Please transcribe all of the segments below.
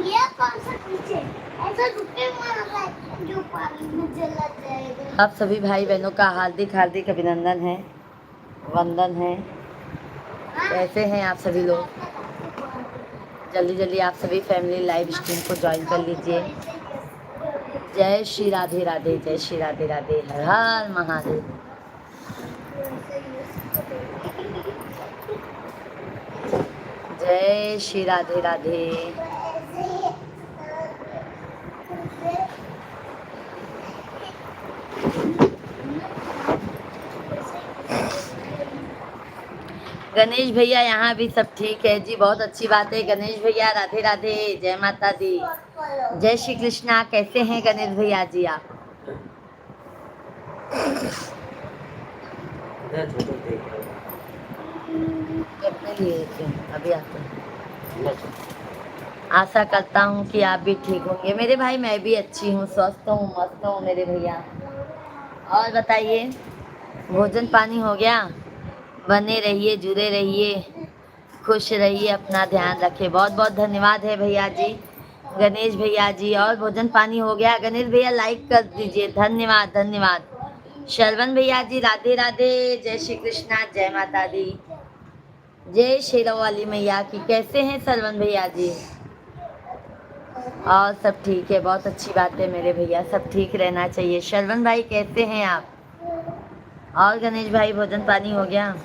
ये कौन सा पीछे ऐसा रुके मारा जो पानी में जला जाएगा। आप सभी भाई बहनों का हार्दिक हार्दिक अभिनंदन है, वंदन है। कैसे हैं आप सभी लोग? जल्दी जल्दी आप सभी फैमिली लाइव स्ट्रीम को ज्वाइन कर लीजिए। जय श्री राधे राधे, जय श्री राधे राधे, हर हर महादेव। जय श्री राधे राधे। गणेश भैया यहाँ भी सब ठीक है जी, बहुत अच्छी बात है। गणेश भैया राधे राधे, जय माता दी, जय श्री कृष्णा। कैसे हैं गणेश भैया जी आप? कितने लिए थे? अभी आते हैं। आशा करता हूँ कि आप भी ठीक होंगे मेरे भाई। मैं भी अच्छी हूँ, स्वस्थ हूँ, मस्त हूँ मेरे भैया। और बताइए, भोजन पानी हो गया? बने रहिए, जुड़े रहिए, खुश रहिए, अपना ध्यान रखिए। बहुत बहुत धन्यवाद है भैया जी, गणेश भैया जी। और भोजन पानी हो गया? गणेश भैया लाइक कर दीजिए, धन्यवाद धन्यवाद। शरवण भैया जी राधे राधे, जय श्री कृष्णा, जय माता दी, जय शेरों वाली मैया की। कैसे हैं शरवण भैया जी? और सब ठीक है, बहुत अच्छी बात है मेरे भैया, सब ठीक रहना चाहिए। शरवण भाई कैसे हैं आप? और गणेश भाई भोजन पानी हो गया?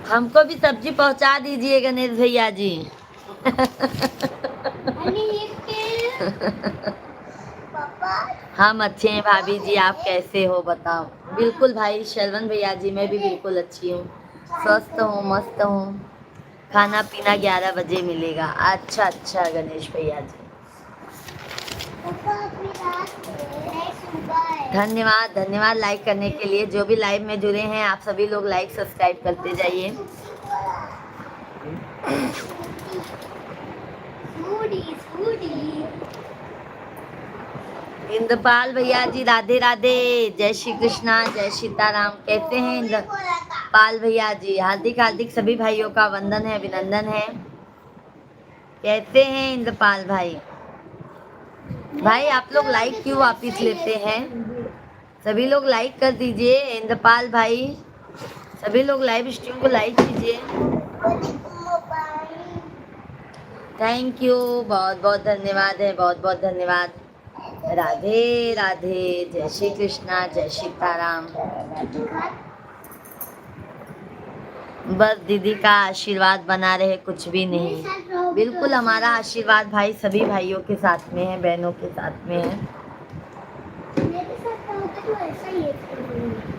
हमको भी सब्जी पहुंचा दीजिए गणेश भैया जी। हम अच्छे हैं भाभी जी, आप कैसे हो बताओ? बिल्कुल भाई शरवण भैया जी, मैं भी बिल्कुल अच्छी हूँ, स्वस्थ हूँ, मस्त हूँ। खाना पीना 11 बजे मिलेगा। अच्छा अच्छा गणेश भैया जी, धन्यवाद धन्यवाद लाइक करने के लिए। जो भी लाइव में जुड़े हैं आप सभी लोग लाइक सब्सक्राइब करते जाइए। इंद्रपाल भैया जी राधे राधे, जय श्री कृष्णा, जय सीताराम। कैसे हैं इंद्रपाल भैया जी? हार्दिक हार्दिक सभी भाइयों का वंदन है, अभिनंदन है। कैसे हैं इंद्रपाल भाई? भाई आप लोग लाइक क्यों वापिस लेते हैं? सभी लोग लाइक कर दीजिए। इंद्रपाल भाई सभी लोग लाइव स्ट्रीम को लाइक कीजिए। थैंक यू, बहुत बहुत धन्यवाद है, बहुत बहुत धन्यवाद। राधे राधे, जय श्री कृष्णा, जय सीताराम। बस दीदी का आशीर्वाद बना रहे, कुछ भी नहीं। बिल्कुल हमारा आशीर्वाद भाई सभी भाइयों के साथ में है, बहनों के साथ में है।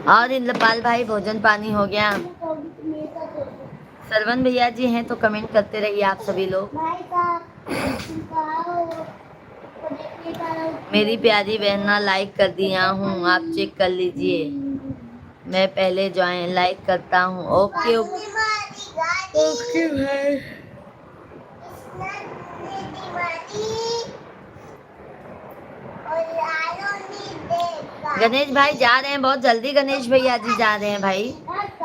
और इंद्रपाल भाई भोजन पानी हो गया? सरवन भैया जी हैं तो कमेंट करते रहिए आप सभी लोग। मेरी प्यारी बहना लाइक कर दिया हूँ, आप चेक कर लीजिए। मैं पहले ज्वाइन लाइक करता हूँ। ओके ओके भाई। गणेश भाई जा रहे हैं बहुत जल्दी, गणेश भैया जी जा रहे हैं भाई।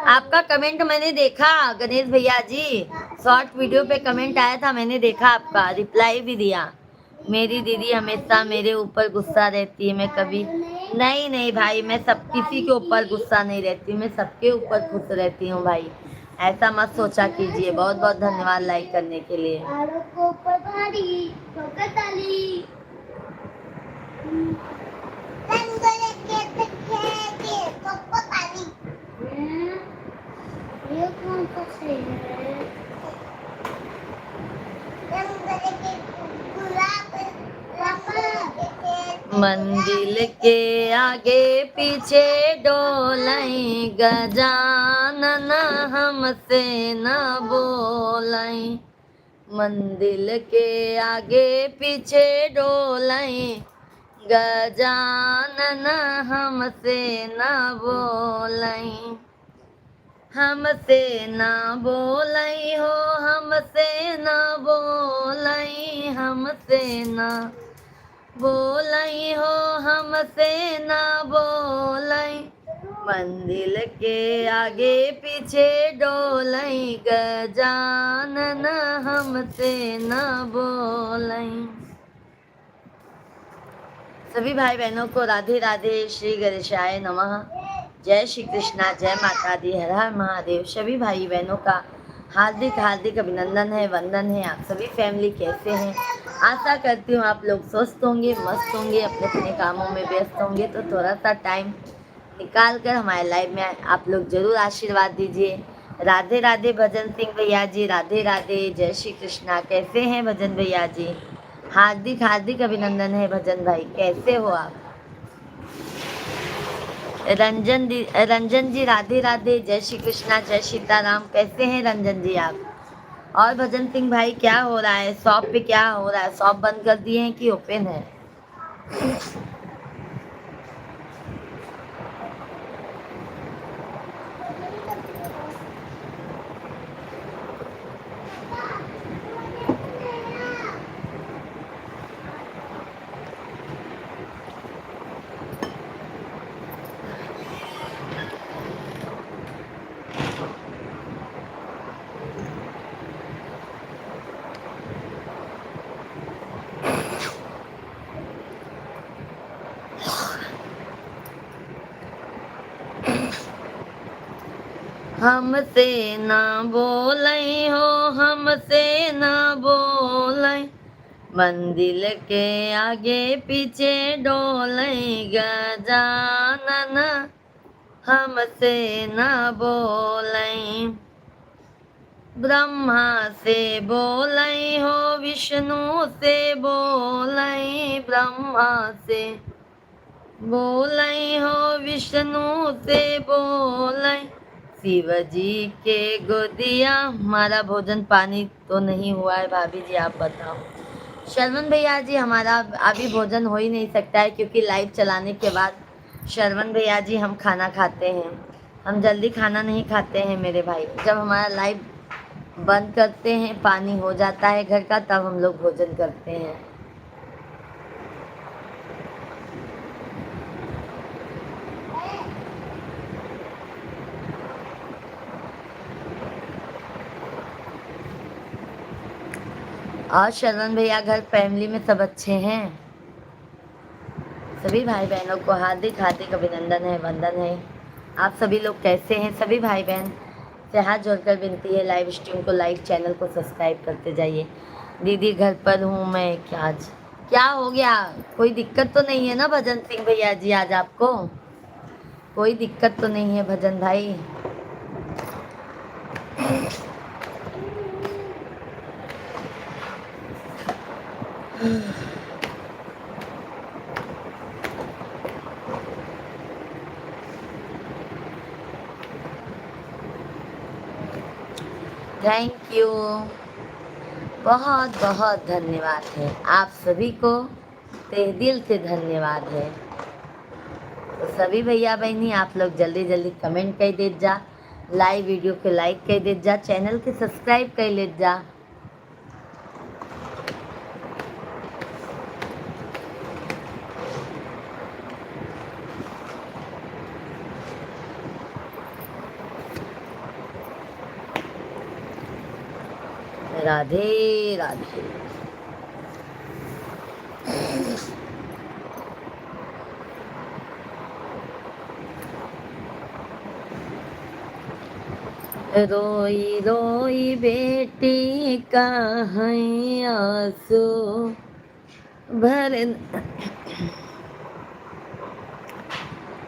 आपका कमेंट मैंने देखा गणेश भैया जी, शॉर्ट वीडियो पे कमेंट आया था, मैंने देखा आपका, रिप्लाई भी दिया। मेरी दीदी हमेशा मेरे ऊपर गुस्सा रहती है, मैं कभी नहीं नहीं भाई, मैं सब किसी के ऊपर गुस्सा नहीं रहती, मैं सबके ऊपर खुश रहती हूँ भाई, ऐसा मत सोचा कीजिए। बहुत बहुत धन्यवाद लाइक करने के लिए। ये कौन सा सही है? मंदिर के आगे पीछे डोलाई, गजानन हमसे न बोलाई। मंदिर के आगे पीछे डोलाई, गजानन हमसे न बोलाई। हमसे ना बोलाई हो, हमसे ना बोलाई। हमसे ना बोलई हो, हमसे ना बोलई, मंदिर के आगे पीछे डोलई, गजानन हमसे ना बोलई। सभी भाई बहनों को राधे राधे, श्री गणेशाय नमः। जय श्री कृष्णा, जय माता दी, हर हर महादेव। सभी भाई बहनों का हार्दिक हार्दिक अभिनंदन है, वंदन है। आप सभी फैमिली कैसे हैं? आशा करती हूँ आप लोग स्वस्थ होंगे, मस्त होंगे, अपने अपने कामों में व्यस्त होंगे। तो थोड़ा सा टाइम निकाल कर हमारे लाइव में आप लोग जरूर आशीर्वाद दीजिए। राधे राधे भजन सिंह भैया जी, राधे राधे, जय श्री कृष्णा। कैसे हैं भजन भैया जी? हार्दिक हार्दिक अभिनंदन है भजन भाई, कैसे हो आप? रंजन जी राधे राधे, जय श्री कृष्णा, जय सीताराम। कैसे हैं रंजन जी आप? और भजन सिंह भाई क्या हो रहा है? शॉप पे क्या हो रहा है? शॉप बंद कर दिए हैं कि ओपन है? हमसे ना बोलई हो, हमसे ना बोलई, मंदिर के आगे पीछे डोलई, गजानन हमसे ना बोलई, ब्रह्मा से बोलई हो, विष्णु से बोलई, ब्रह्मा से बोलई हो, विष्णु से बोलई, शिव जी के गोदिया। हमारा भोजन पानी तो नहीं हुआ है भाभी जी, आप बताओ। शरवण भैया जी हमारा अभी भोजन हो ही नहीं सकता है, क्योंकि लाइव चलाने के बाद शरवण भैया जी हम खाना खाते हैं। हम जल्दी खाना नहीं खाते हैं मेरे भाई। जब हमारा लाइव बंद करते हैं, पानी हो जाता है घर का, तब हम लोग भोजन करते हैं। और शरवण भैया घर फैमिली में सब अच्छे हैं? सभी भाई बहनों को हार्दिक हार्दिक अभिनंदन है, वंदन है। आप सभी लोग कैसे हैं? सभी भाई बहन से हाथ जोड़कर विनती है, लाइव स्ट्रीम को लाइक, चैनल को सब्सक्राइब करते जाइए। दीदी घर पर हूँ मैं। क्या आज क्या हो गया? कोई दिक्कत तो नहीं है ना भजन सिंह भैया जी? आज आपको कोई दिक्कत तो नहीं है भजन भाई? थैंक यू, बहुत बहुत धन्यवाद है आप सभी को, तहे दिल से धन्यवाद है। तो सभी भैया बहनी आप लोग जल्दी जल्दी कमेंट कर दे जा, लाइव वीडियो के लाइक कर दे जा, चैनल के सब्सक्राइब कर ले जा। राधे राधे। रोई रोई बेटी का है आंसू भर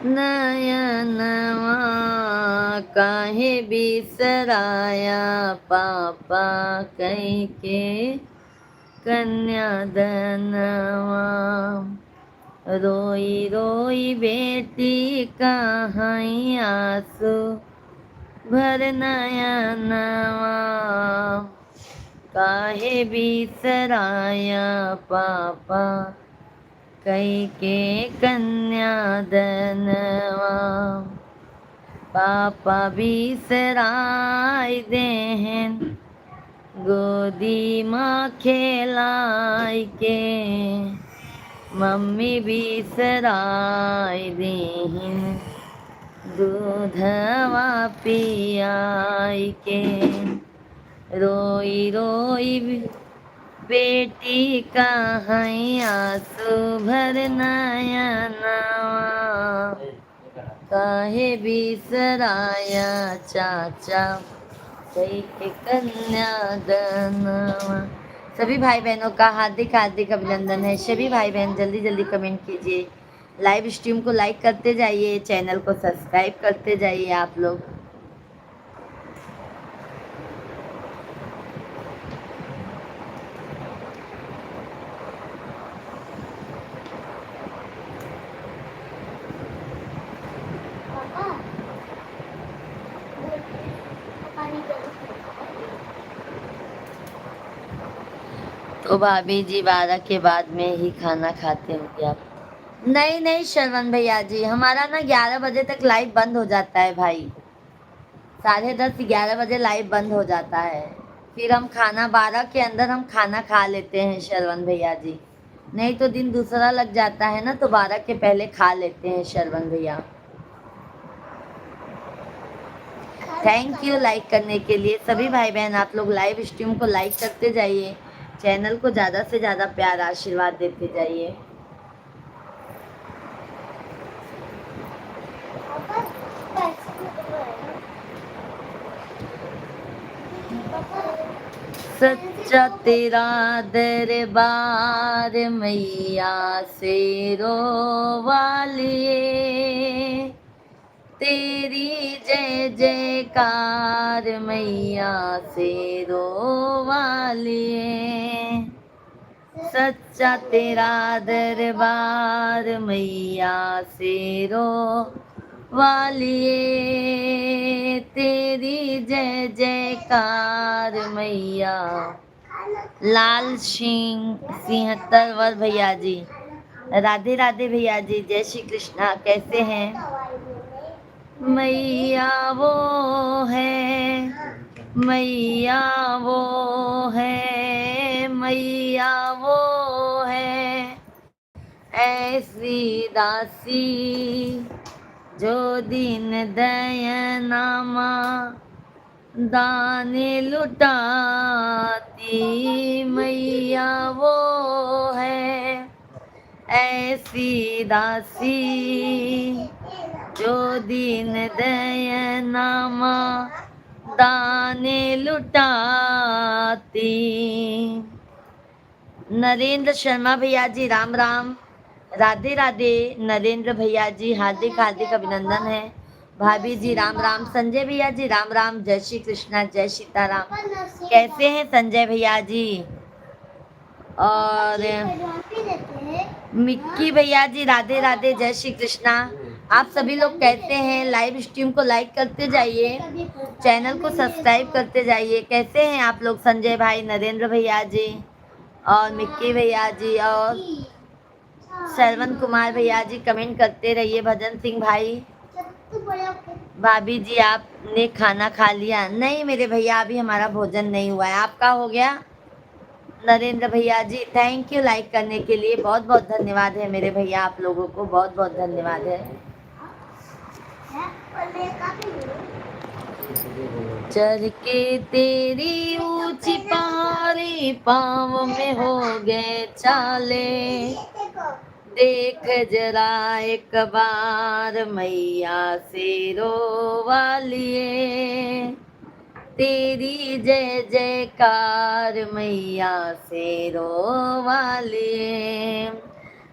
नयनवा, काहे बिसराया पापा कहीं के कन्यादनवा। रोई रोई बेटी कहाँ आंसू भर नयनवा, काहे बिसराया पापा कई के कन्यादनवा। पापा बिसराय देहन गोदी माँ खेलाई के मम्मी बिसराई दीहिन दूधवा पियाई के रोई रोई बेटी कहाँ आंसू भर नयनवा काहे बिसराया चाचा कई के कन्यादानवा। सभी भाई बहनों का हार्दिक हार्दिक अभिनंदन है। सभी भाई बहन जल्दी जल्दी कमेंट कीजिए, लाइव स्ट्रीम को लाइक करते जाइए, चैनल को सब्सक्राइब करते जाइए आप लोग। पापा पानी गर्म तो भाभी जी 12 के बाद में ही खाना खाते होंगे आप? नहीं नहीं श्रवण भैया जी, हमारा ना 11 बजे तक लाइव बंद हो जाता है भाई। 10:30 11 बजे लाइव बंद हो जाता है, फिर हम खाना 12 के अंदर हम खाना खा लेते हैं श्रवण भैया जी। नहीं तो दिन दूसरा लग जाता है ना, तो 12 के पहले खा लेते हैं श्रवण भैया। थैंक यू लाइक करने के लिए। सभी भाई बहन आप लोग लाइव स्ट्रीम को लाइक करते जाइए, चैनल को ज़्यादा से ज़्यादा प्यार आशीर्वाद देते जाइए। पापा पैसे पापा सच्चा तेरा दरबार मैया से रोवालिए, तेरी जय जयकार मैया से रोवालिए। सच्चा तेरा दरबार मैया से रोवालिए, तेरी जय जयकार मैया। लाल सिंहतर भैया जी, राधे राधे भैया जी, जय श्री कृष्णा, कैसे हैं? मैया वो है, मैया वो है, मैया वो है, ऐसी दासी जो दिन दयनामा दाने लुटाती। मैया वो है ऐसी दासी जो दीन दयनामा दाने लुटाती। नरेंद्र शर्मा भैया जी राम राम, राधे राधे। नरेंद्र भैया जी हार्दिक हार्दिक अभिनंदन है। भाभी जी राम राम। संजय भैया जी राम राम, जय श्री कृष्णा, जय सीताराम। कैसे हैं संजय भैया जी? और मिक्की भैया जी राधे राधे, जय श्री कृष्णा। आप सभी लोग कैसे हैं? लाइव स्ट्रीम को लाइक करते जाइए, चैनल को सब्सक्राइब करते जाइए। कैसे हैं आप लोग? संजय भाई, नरेंद्र भैया जी और मिक्की भैया जी और श्रवण कुमार भैया जी कमेंट करते रहिए। भजन सिंह भाई, भाभी जी आपने खाना खा लिया? नहीं मेरे भैया, अभी हमारा भोजन नहीं हुआ है। आपका हो गया? नरेंद्र भैया जी थैंक यू लाइक करने के लिए, बहुत बहुत धन्यवाद है मेरे भैया, आप लोगों को बहुत बहुत धन्यवाद है। चढ़ के तेरी ऊंची पहाड़ी पाँव में हो गए चाले, देख जरा एक बार मैया से रोवालिए, तेरी जय जयकार मैया से रोवालिए।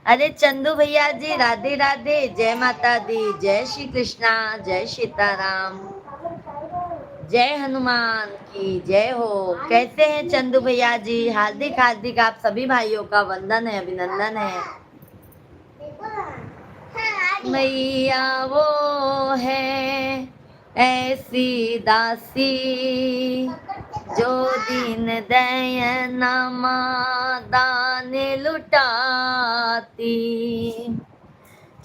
अरे चंदू भैया जी राधे राधे, जय माता दी, जय श्री कृष्णा, जय सीताराम, जय हनुमान की जय हो। कैसे हैं चंदू भैया जी? हार्दिक हार्दिक आप सभी भाइयों का वंदन है, अभिनंदन है। मैया वो है ऐसी दासी जो दीन दयनामा दाने लुटाती।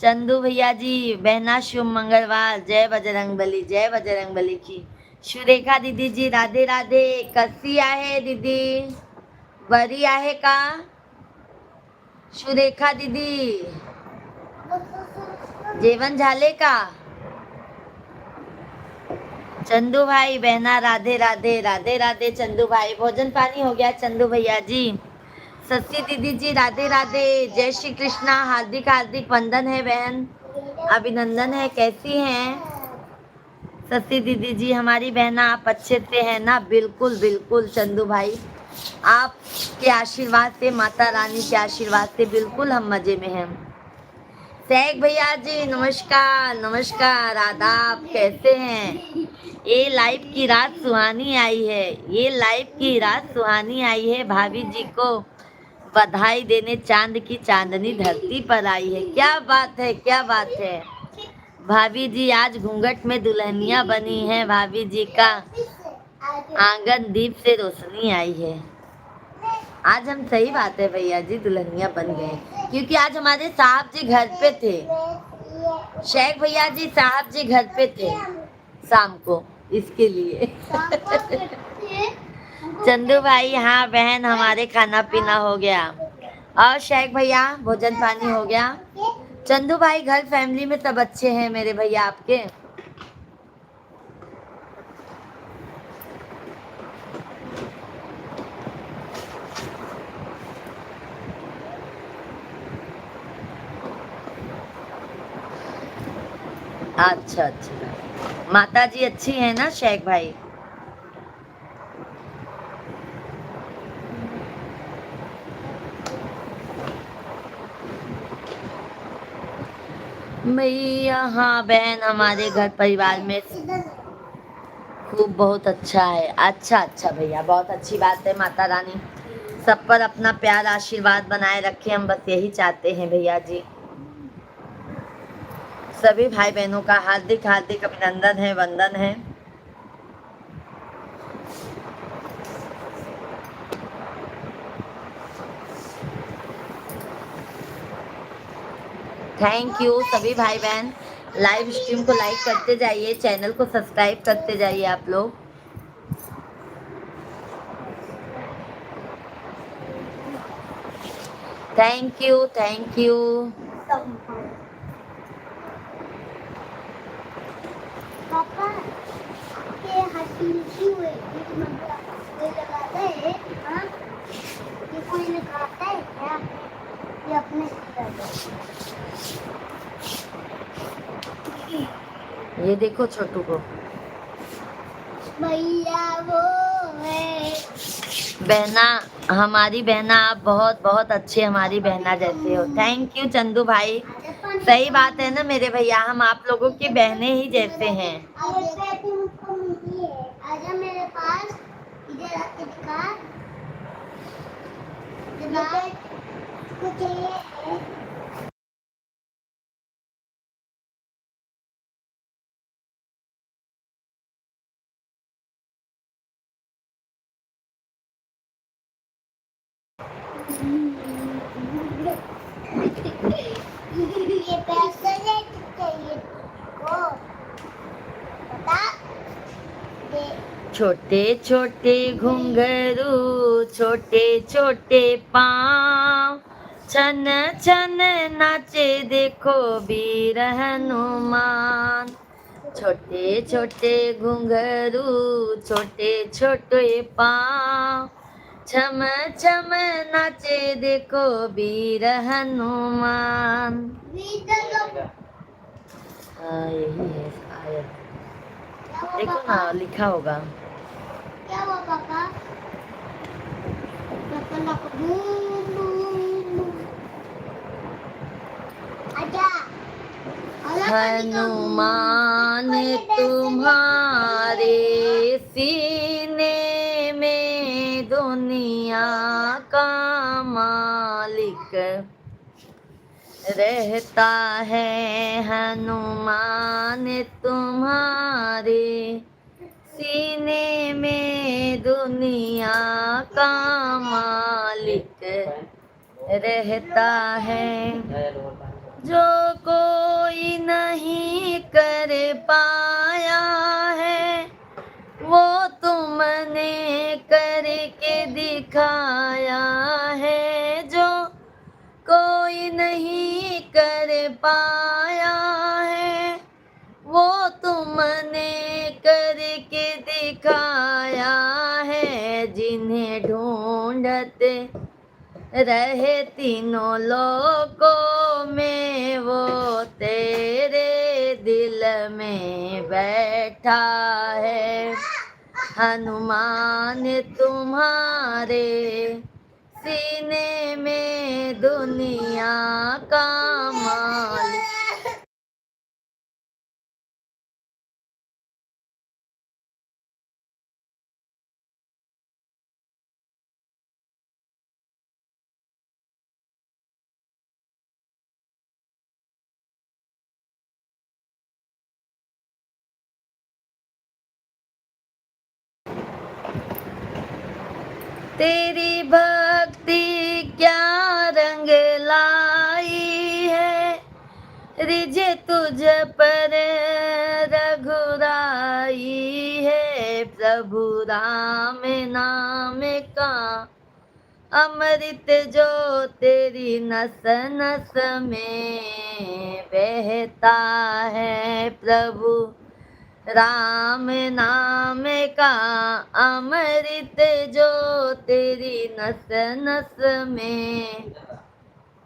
चंदू भैया जी बहना शुभ मंगलवार, जय बजरंग बली, जय बजरंग बली की। सुरेखा दीदी जी राधे राधे. कशी आहे दीदी? बरी आहे का सुरेखा दीदी? जेवण झाले का? चंदू भाई बहना राधे राधे. राधे राधे चंदू भाई. भोजन पानी हो गया चंदू भैया जी? सस्ती दीदी जी राधे राधे. जय श्री कृष्णा. हार्दिक हार्दिक वंदन है बहन, अभिनंदन है. कैसी हैं सस्ती दीदी जी? हमारी बहना आप अच्छे से है ना? बिल्कुल बिल्कुल चंदू भाई, आपके आशीर्वाद से, माता रानी के आशीर्वाद से बिल्कुल हम मजे में हैं. सैक भैया जी नमस्कार. नमस्कार आदाब. कैसे हैं? ये लाइव की रात सुहानी आई है. ये लाइव की रात सुहानी आई है. भाभी जी को बधाई देने चांद की चांदनी धरती पर आई है. क्या बात है, क्या बात है. भाभी जी आज घूंघट में दुल्हनिया बनी है. भाभी जी का आंगन दीप से रोशनी आई है. आज हम, सही बात है भैया जी, दुल्हनिया बन गए क्योंकि आज हमारे साहब जी घर पे थे. शेख भैया जी साहब जी घर पे थे शाम को, इसके लिए. चंदू भाई हाँ बहन, हमारे खाना पीना हो गया. और शेख भैया भोजन पानी हो गया? चंदू भाई घर फैमिली में सब अच्छे हैं मेरे भैया आपके? अच्छा अच्छा. माता जी अच्छी है ना शेख भाई? भैया हाँ बहन, हमारे घर परिवार में खूब बहुत अच्छा है. अच्छा अच्छा भैया, बहुत अच्छी बात है. माता रानी सब पर अपना प्यार आशीर्वाद बनाए रखे, हम बस यही चाहते हैं भैया जी. सभी भाई बहनों का हार्दिक हार्दिक अभिनंदन है, वंदन है. थैंक यू सभी भाई बहन. लाइव स्ट्रीम को लाइक करते जाइए, चैनल को सब्सक्राइब करते जाइए आप लोग. Thank you thank you. पापा ये हंसी क्यों है? ये मतलब कोई लगाता है? हाँ, ये कोई लगाता है क्या? ये अपने से लगाता है. ये देखो छोटू को. भैया वो है बहना, हमारी बहना आप बहुत बहुत अच्छे हमारी बहना जैसे हो. थैंक यू चंदू भाई. सही बात है ना मेरे भैया, हम आप लोगों की बहनें ही जैसे हैं. आजा मेरे पास, इधर आके दिखा. कुछ ये है. ये पैसे लेके चाहिए को बता दे. छोटे छोटे घुंघरू, छोटे छोटे पाँव, छन छन नाचे देखो वीर हनुमान. छोटे छोटे घुंघरू, छोटे छोटे पाँव, छम छम नाचे देखो वीर हनुमान. हाँ यही है आयत. देखो ना लिखा होगा. क्या हुआ पापा? Boom boom boom. आजा. हनुमान तुम्हारे सीने में दुनिया का मालिक रहता है. हनुमान तुम्हारे सीने में दुनिया का मालिक रहता है. जो कोई नहीं कर पाया है, करके दिखाया है जो कोई नहीं कर पाया है, वो तुमने करके दिखाया है। जिन्हें ढूंढते रहे तीनों लोकों में, वो तेरे दिल में बैठा है। हनुमान तुम्हारे सीने में दुनिया का मालिक। तेरी भक्ति क्या रंग लाई है, रिझे तुझ पर रघुराई है। प्रभु राम नाम का अमृत जो तेरी नस नस में बहता है। प्रभु राम नाम का अमृत जो तेरी नस नस में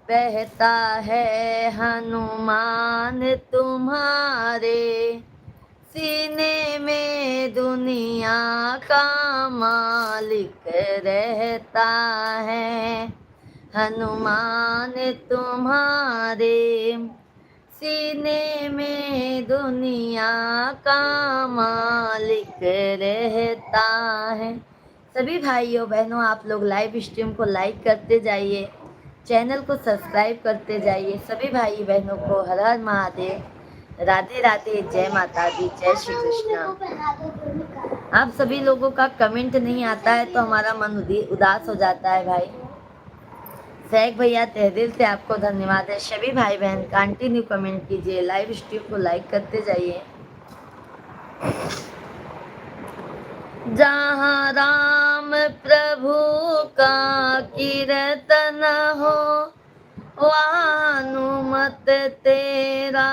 बहता है। हनुमान तुम्हारे सीने में दुनिया का मालिक रहता है। हनुमान तुम्हारे सीने में दुनिया का मालिक रहता है। सभी भाइयों बहनों, आप लोग लाइव स्ट्रीम को लाइक करते जाइए, चैनल को सब्सक्राइब करते जाइए। सभी भाई बहनों को हर हर महादेव, राधे राधे, जय माता दी, जय श्री कृष्णा। आप सभी लोगों का कमेंट नहीं आता है तो हमारा मन उदास हो जाता है भाई। सैक भैया तहे दिल से आपको धन्यवाद है। सभी भाई बहन कंटिन्यू कमेंट कीजिए, लाइव स्ट्रीम को लाइक करते जाइए। जहाँ राम प्रभु का कीर्तन हो, वहाँ हनुमत तेरा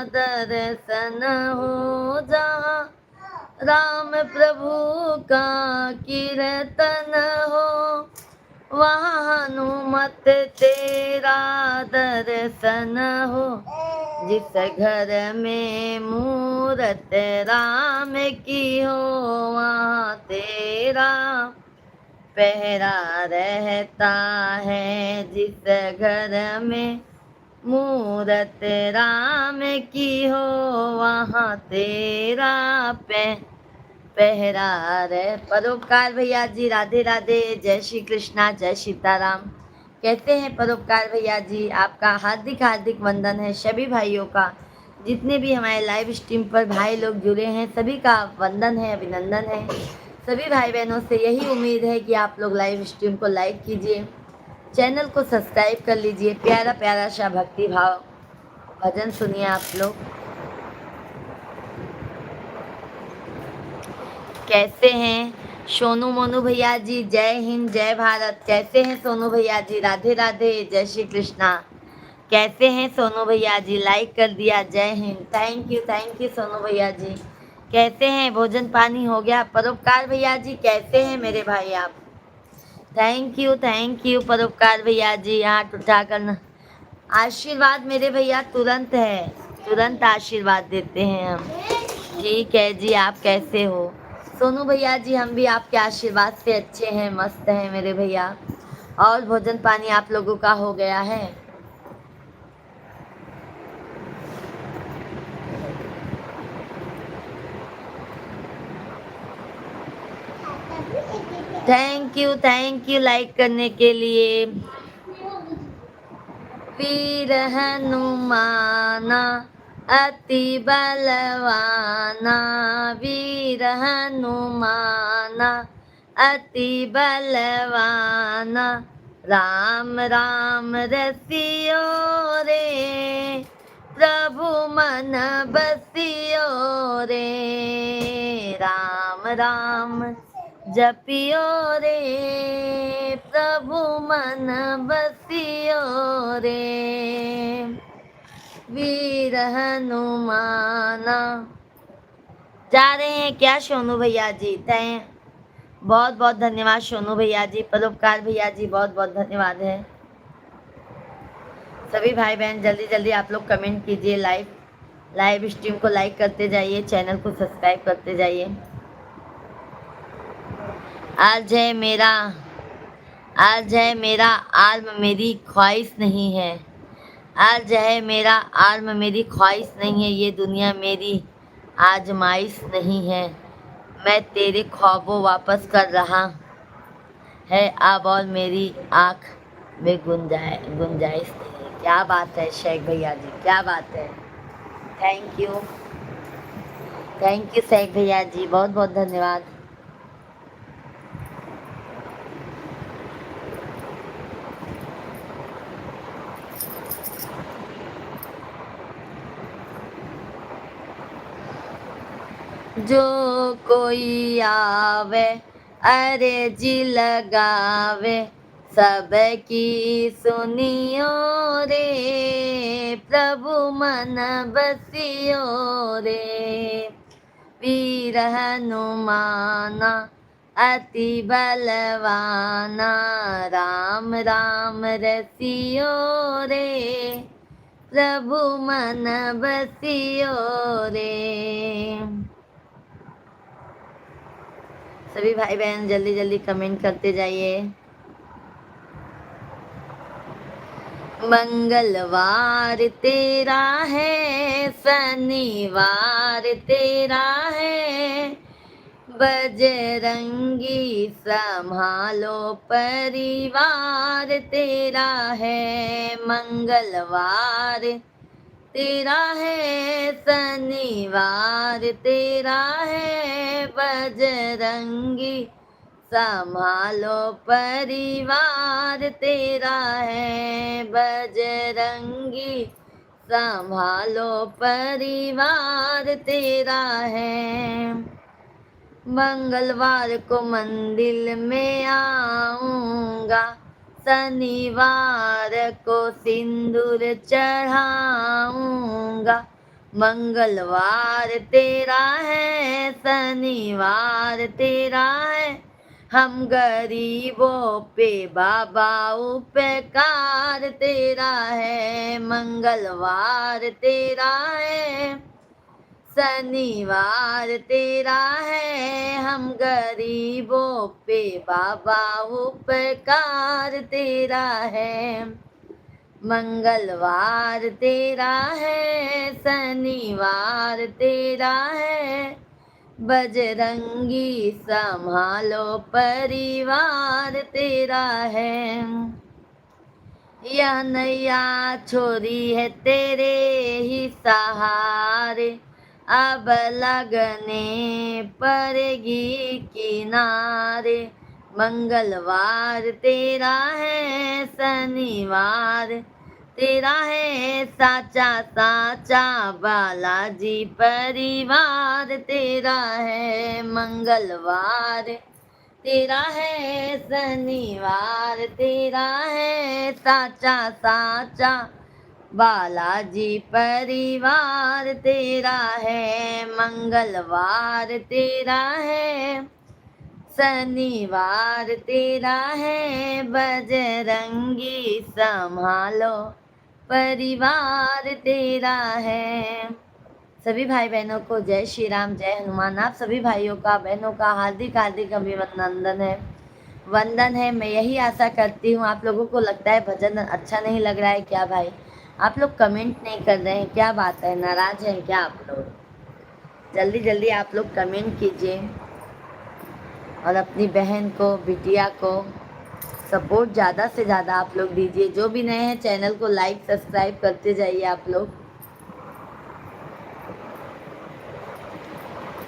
दर्शन हो। जहाँ राम प्रभु का कीर्तन हो, वहाँ हनुमत तेरा दर्शन हो। जिस घर में मूरत राम की हो, वहाँ तेरा पहरा रहता है। जिस घर में मूरत राम की हो, वहाँ तेरा पहरा रहे। परोपकार भैया जी राधे राधे, जय श्री कृष्णा, जय सीताराम। कहते हैं परोपकार भैया जी, आपका हार्दिक हार्दिक वंदन है। सभी भाइयों का, जितने भी हमारे लाइव स्ट्रीम पर भाई लोग जुड़े हैं, सभी का वंदन है, अभिनंदन है। सभी भाई बहनों से यही उम्मीद है कि आप लोग लाइव स्ट्रीम को लाइक कीजिए, चैनल को सब्सक्राइब कर लीजिए। प्यारा प्यारा सा भक्ति भाव भजन सुनिए आप लोग। कैसे हैं सोनू मोनू भैया जी, जय हिंद जय भारत। कैसे हैं सोनू भैया जी, राधे राधे, जय श्री कृष्णा। कैसे हैं सोनू भैया जी, लाइक कर दिया, जय हिंद। थैंक यू सोनू भैया जी। कैसे हैं, भोजन पानी हो गया? परोपकार भैया जी कैसे हैं मेरे भाई आप? थैंक यू परोपकार भैया जी। हाथ उठा कर आशीर्वाद मेरे भैया तुरंत है, तुरंत आशीर्वाद देते हैं हम। ठीक है जी, आप कैसे हो सोनू भैया जी? हम भी आपके आशीर्वाद से अच्छे हैं, मस्त हैं मेरे भैया। और भोजन पानी आप लोगों का हो गया है? थैंक यू लाइक करने के लिए। वीर हनुमाना अति बलवाना, वीर हनुमाना अति बलवाना। राम राम रसियो रे, प्रभु मन बसियो रे। राम राम जपियो रे प्रभु मन बसियो रे वीर हनुमाना। जा रहे हैं क्या सोनू भैया जी? तय बहुत बहुत धन्यवाद सोनू भैया जी, परोपकार भैया जी बहुत बहुत धन्यवाद है। सभी भाई बहन जल्दी जल्दी आप लोग कमेंट कीजिए, लाइव स्ट्रीम को लाइक करते जाइए, चैनल को सब्सक्राइब करते जाइए। आज है मेरा आर्म मेरी ख्वाहिश नहीं है। आज है मेरा आर्म मेरी ख्वाहिश नहीं है, ये दुनिया मेरी आजमाइश नहीं है। मैं तेरे ख्वाबों वापस कर रहा है अब, और मेरी आँख में गुंजाइश नहीं है। क्या बात है शेख भैया जी, क्या बात है। थैंक यू शेख भैया जी, बहुत बहुत धन्यवाद। जो कोई आवे अरे जी लगावे, सबकी सुनियो रे प्रभु मन बसियो रे वीर हनुमाना अति बलवाना, राम राम रसियो रे प्रभु मन बसियो रे। सभी भाई बहन जल्दी जल्दी कमेंट करते जाइए। मंगलवार तेरा है, शनिवार तेरा है, बजरंगी संभालो परिवार तेरा है। मंगलवार तेरा है, शनिवार तेरा है, बजरंगी संभालो परिवार तेरा है। बजरंगी संभालो परिवार तेरा है। मंगलवार को मंदिर में आऊँगा, शनिवार को सिंदूर चढ़ाऊँगा। मंगलवार तेरा है, शनिवार तेरा है, हम गरीबों पे बाबा उपकार तेरा है। मंगलवार तेरा है, शनिवार तेरा है, हम गरीबों पे बाबा उपकार तेरा है। मंगलवार तेरा है, शनिवार तेरा है, बजरंगी संभालो परिवार तेरा है। यह नैया छोरी है तेरे ही सहारे, अब लगने पड़ेगी किनारे। मंगलवार तेरा है, शनिवार तेरा है, साचा साचा बालाजी परिवार तेरा है। मंगलवार तेरा है, शनिवार तेरा है, साचा साचा बालाजी परिवार तेरा है। मंगलवार तेरा है, शनिवार तेरा है, बजरंगी संभालो परिवार तेरा है। सभी भाई बहनों को जय श्री राम, जय हनुमान। आप सभी भाइयों का बहनों का हार्दिक हार्दिक अभिनंदन है, वंदन है। मैं यही आशा करती हूँ आप लोगों को लगता है भजन अच्छा नहीं लग रहा है क्या भाई? आप लोग कमेंट नहीं कर रहे हैं, क्या बात है, नाराज हैं क्या आप लोग? जल्दी जल्दी आप लोग कमेंट कीजिए और अपनी बहन को, बिटिया को सपोर्ट ज़्यादा से ज़्यादा आप लोग दीजिए। जो भी नए हैं चैनल को लाइक सब्सक्राइब करते जाइए आप लोग,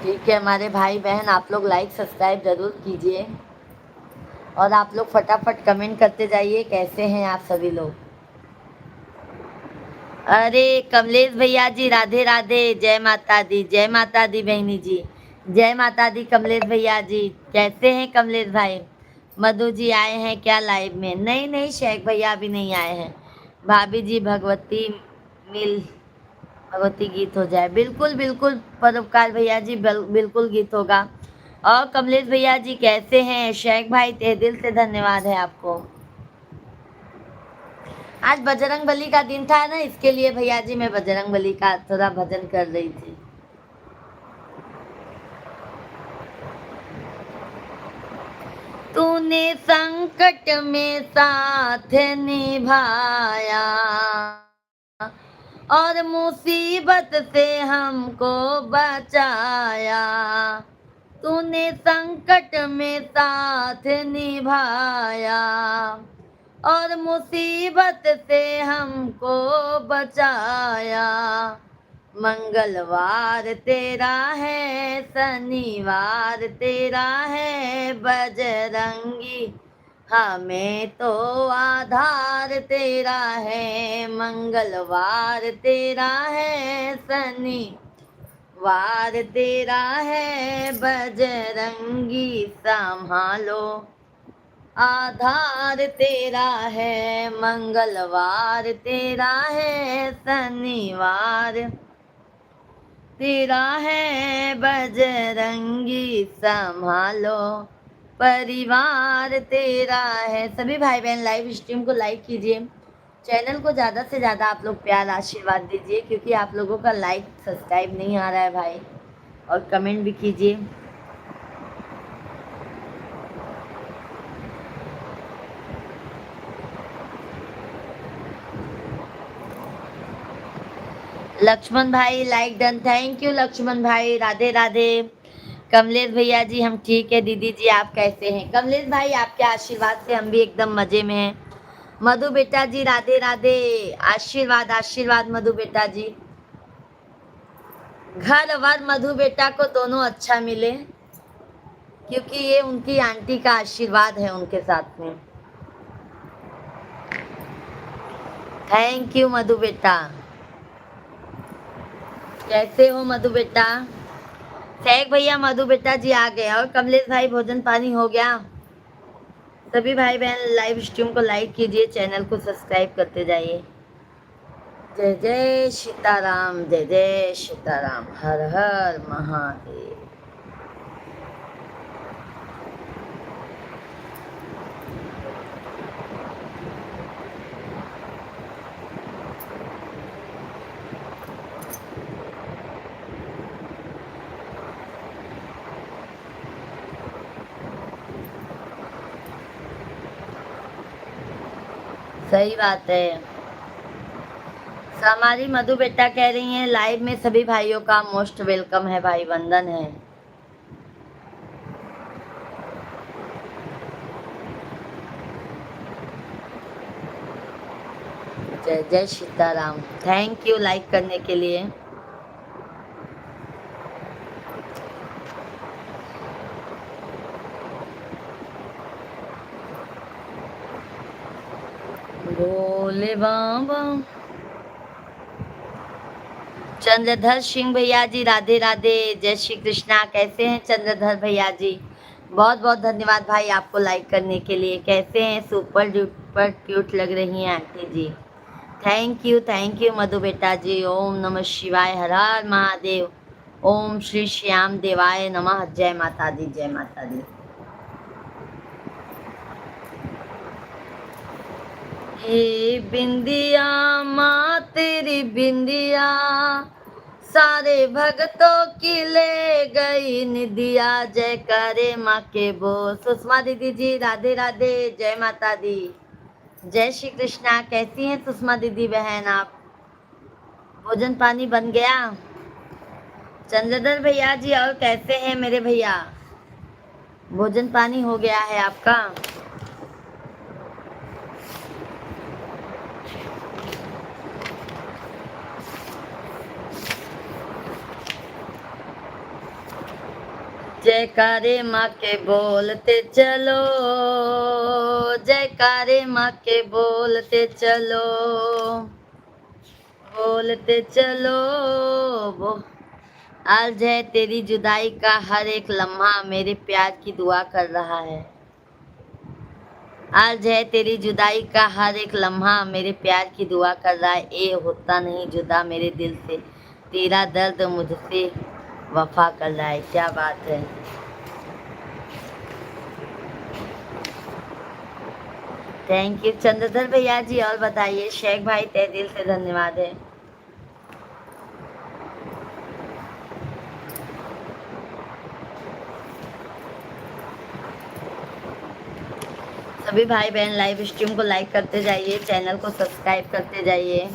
ठीक है हमारे भाई बहन? आप लोग लाइक सब्सक्राइब ज़रूर कीजिए और आप लोग फटाफट कमेंट करते जाइए कैसे हैं आप सभी लोग। अरे कमलेश भैया जी राधे राधे, जय माता दी बहनी जी, जय माता दी कमलेश भैया जी, कैसे हैं कमलेश भाई? मधु जी आए हैं क्या लाइव में? नहीं नहीं, शेख भैया अभी नहीं आए हैं। भाभी जी भगवती मिल भगवती गीत हो जाए, बिल्कुल बिल्कुल परोपकार भैया जी, बिल्कुल गीत होगा। और कमलेश भैया जी कैसे हैं? शेख भाई तहे दिल से धन्यवाद है आपको। आज बजरंग बली का दिन था ना, इसके लिए भैया जी मैं बजरंग बली का थोड़ा भजन कर रही थी। तूने संकट में साथ निभाया और मुसीबत से हमको बचाया। तूने संकट में साथ निभाया और मुसीबत से हमको बचाया। मंगलवार तेरा है, शनिवार तेरा है बजरंगी, हमें तो आधार तेरा है। मंगलवार तेरा है, शनिवार तेरा है बजरंगी, संभालो आधार तेरा है। मंगलवार तेरा है, शनिवार तेरा है बजरंगी, संभालो परिवार तेरा है। सभी भाई बहन लाइव स्ट्रीम को लाइक कीजिए, चैनल को ज़्यादा से ज़्यादा आप लोग प्यार आशीर्वाद दीजिए, क्योंकि आप लोगों का लाइक सब्सक्राइब नहीं आ रहा है भाई, और कमेंट भी कीजिए। लक्ष्मण भाई like done, thank you Laxman भाई, राधे राधे। कमलेश भैया जी हम ठीक है, दीदी जी आप कैसे हैं? कमलेश भाई आपके आशीर्वाद से हम भी एकदम मजे में हैं। मधु बेटा जी राधे राधे, आशीर्वाद आशीर्वाद मधु बेटा जी। घर वर मधु बेटा को दोनों अच्छा मिले, क्योंकि ये उनकी आंटी का आशीर्वाद है उनके साथ में। थैंक यू मधु बेटा। कैसे हो मधु बेटा? शेख भैया मधु बेटा जी आ गए। और कमलेश भाई भोजन पानी हो गया? सभी भाई बहन लाइव स्ट्रीम को लाइक कीजिए, चैनल को सब्सक्राइब करते जाइए। जय जय सीताराम, जय जय सीताराम, हर हर महादेव। सही बात है। हमारी मधु बेटा कह रही हैं लाइव में सभी भाइयों का मोस्ट वेलकम है भाई, वंदन है। जय जय सीताराम, थैंक यू लाइक करने के लिए। भोले बाबा। चंद्रधर सिंह भैया जी राधे राधे, जय श्री कृष्णा, कैसे हैं चंद्रधर भैया जी? बहुत बहुत धन्यवाद भाई आपको लाइक करने के लिए। कैसे हैं? सुपर डुपर क्यूट लग रही हैं आंटी जी। थैंक यू मधु बेटा जी। ओम नमः शिवाय, हर हर महादेव। ओम श्री श्याम देवाय नमः। जय माता दी, जय माता दी। ये बिंदिया माँ तेरी बिंदिया, सारे भक्तों की ले गई निदिया। जय करे माँ के बोल। सुषमा दीदी जी राधे राधे, जय माता दी, जय श्री कृष्णा। कैसी हैं सुषमा दीदी बहन आप? भोजन पानी बन गया? चंद्रधर भैया जी और कैसे हैं मेरे भैया? भोजन पानी हो गया है आपका? जयकारे माँ के बोलते चलो, जयकारे माँ के बोलते चलो, बोलते चलो। आज है तेरी जुदाई का हर एक लम्हा मेरे प्यार की दुआ कर रहा है। आज है तेरी जुदाई का हर एक लम्हा मेरे प्यार की दुआ कर रहा है। ए होता नहीं जुदा मेरे दिल से, तेरा दर्द मुझसे वफा कर रहा है। क्या बात है। थैंक यू चंद्रधर भैया जी। और बताइए शेख भाई, तहे दिल से धन्यवाद है। सभी भाई बहन लाइव स्ट्रीम को लाइक करते जाइए, चैनल को सब्सक्राइब करते जाइए।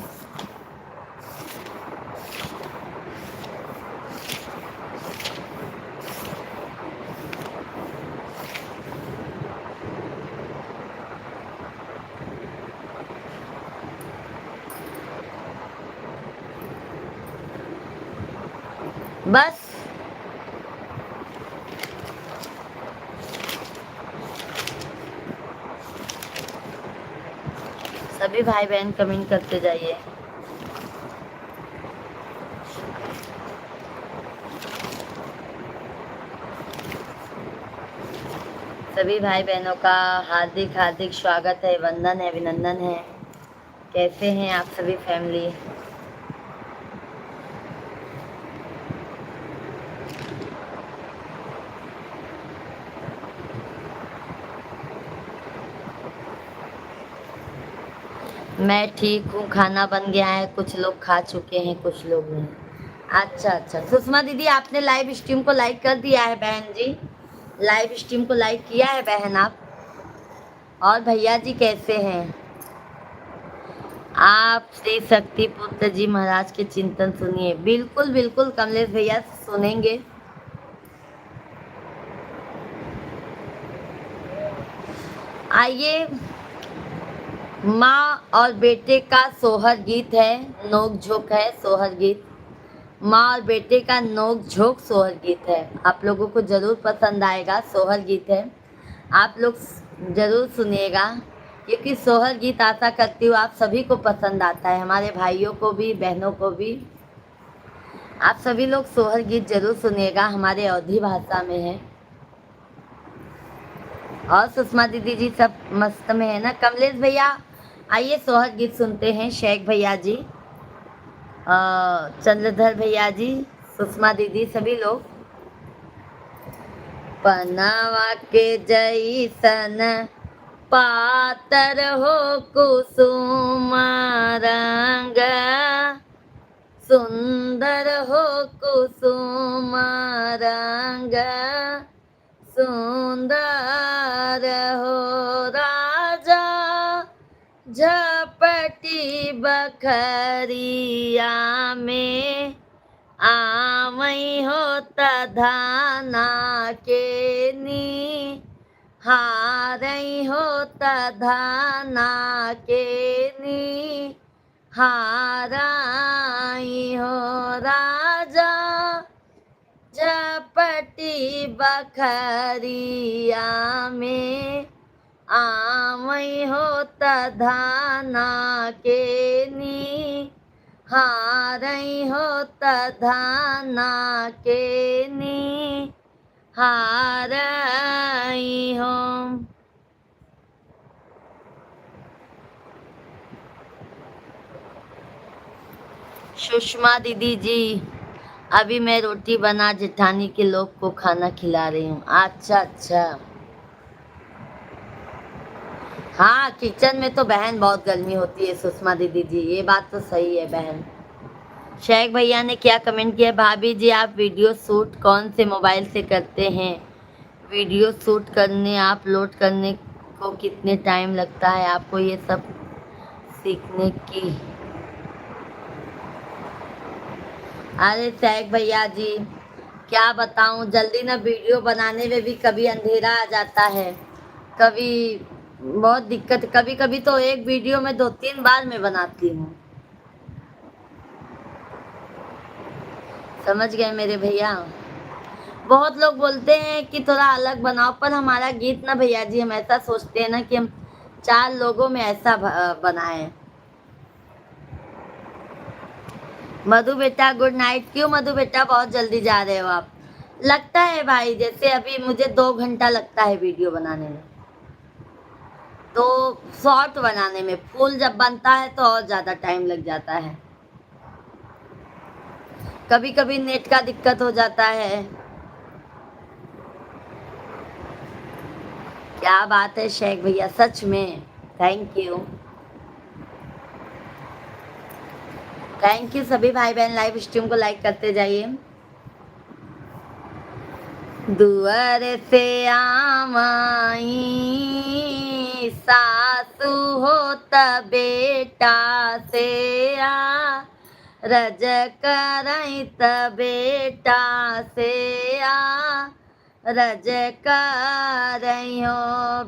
बस सभी भाई बहन कमेंट करते जाइए। सभी भाई बहनों का हार्दिक हार्दिक स्वागत है, वंदन है, अभिनंदन है। कैसे हैं आप सभी फैमिली। मैं ठीक हूँ, खाना बन गया है, कुछ लोग खा चुके हैं, कुछ लोग नहीं। अच्छा अच्छा, सुषमा दीदी आपने लाइव स्ट्रीम को लाइक कर दिया है बहन जी, लाइव स्ट्रीम को लाइक किया है बहन आप। और भैया जी कैसे हैं आप। श्री शक्ति पुत्र जी महाराज के चिंतन सुनिए। बिल्कुल बिल्कुल कमलेश भैया सुनेंगे। आइए, माँ और बेटे का सोहर गीत है, नोक झोंक है, सोहर गीत। माँ और बेटे का नोक झोंक सोहर गीत है। आप लोगों को जरूर पसंद आएगा, सोहर गीत है, आप लोग जरूर सुनिएगा। क्योंकि सोहर गीत आशा करती हूँ आप सभी को पसंद आता है, हमारे भाइयों को भी, बहनों को भी। आप सभी लोग सोहर गीत जरूर सुनिएगा, हमारे अवधी भाषा में है। और सुषमा दीदी जी सब मस्त में है ना। कमलेश भैया आइए सोहर गीत सुनते हैं। शेख भैया जी, चंद्रधर भैया जी, सुषमा दीदी, सभी लोग। पनावा के जैसन पातर हो कुसुम रंग, सुंदर हो कुसुम रंग, सुंदर हो राजा झपटी बखरिया में, आवई होता धाना के नी, हारई होता धाना के नी, हाराई हो राजा झपटी बखरिया में, आवई होता धाना के नी, हारई होता धाना के नी, हारई हो। सुषमा दीदी जी, अभी मैं रोटी बना जेठानी के लोग को खाना खिला रही हूँ। अच्छा अच्छा, हाँ किचन में तो बहन बहुत गर्मी होती है सुषमा दीदी जी, ये बात तो सही है बहन। शेख भैया ने क्या कमेंट किया, भाभी जी आप वीडियो शूट कौन से मोबाइल से करते हैं। वीडियो शूट करने, आप लोड करने को कितने टाइम लगता है आपको ये सब सीखने की। अरे शेख भैया जी क्या बताऊं, जल्दी ना वीडियो बनाने में भी कभी अंधेरा आ जाता है, कभी बहुत दिक्कत, कभी कभी तो एक वीडियो में 2-3 बार मैं बनाती हूँ। समझ गए मेरे भैया। बहुत लोग बोलते हैं कि थोड़ा अलग बनाओ, पर हमारा गीत ना भैया जी, हम ऐसा सोचते हैं ना कि हम 4 लोगों में ऐसा बनाएं। मधु बेटा गुड नाइट। क्यों मधु बेटा बहुत जल्दी जा रहे हो आप? लगता है भाई, जैसे अभी मुझे 2 घंटा लगता है वीडियो बनाने में, तो शॉर्ट बनाने में। फुल जब बनता है तो और ज्यादा टाइम लग जाता है। कभी कभी नेट का दिक्कत हो जाता है। क्या बात है शेख भैया, सच में थैंक यू। थैंक यू सभी भाई बहन, लाइव स्ट्रीम को लाइक करते जाइए। दुआर से आमाई सासू हो बेटा से आ, रज करई बेटा से आ, रज करइयो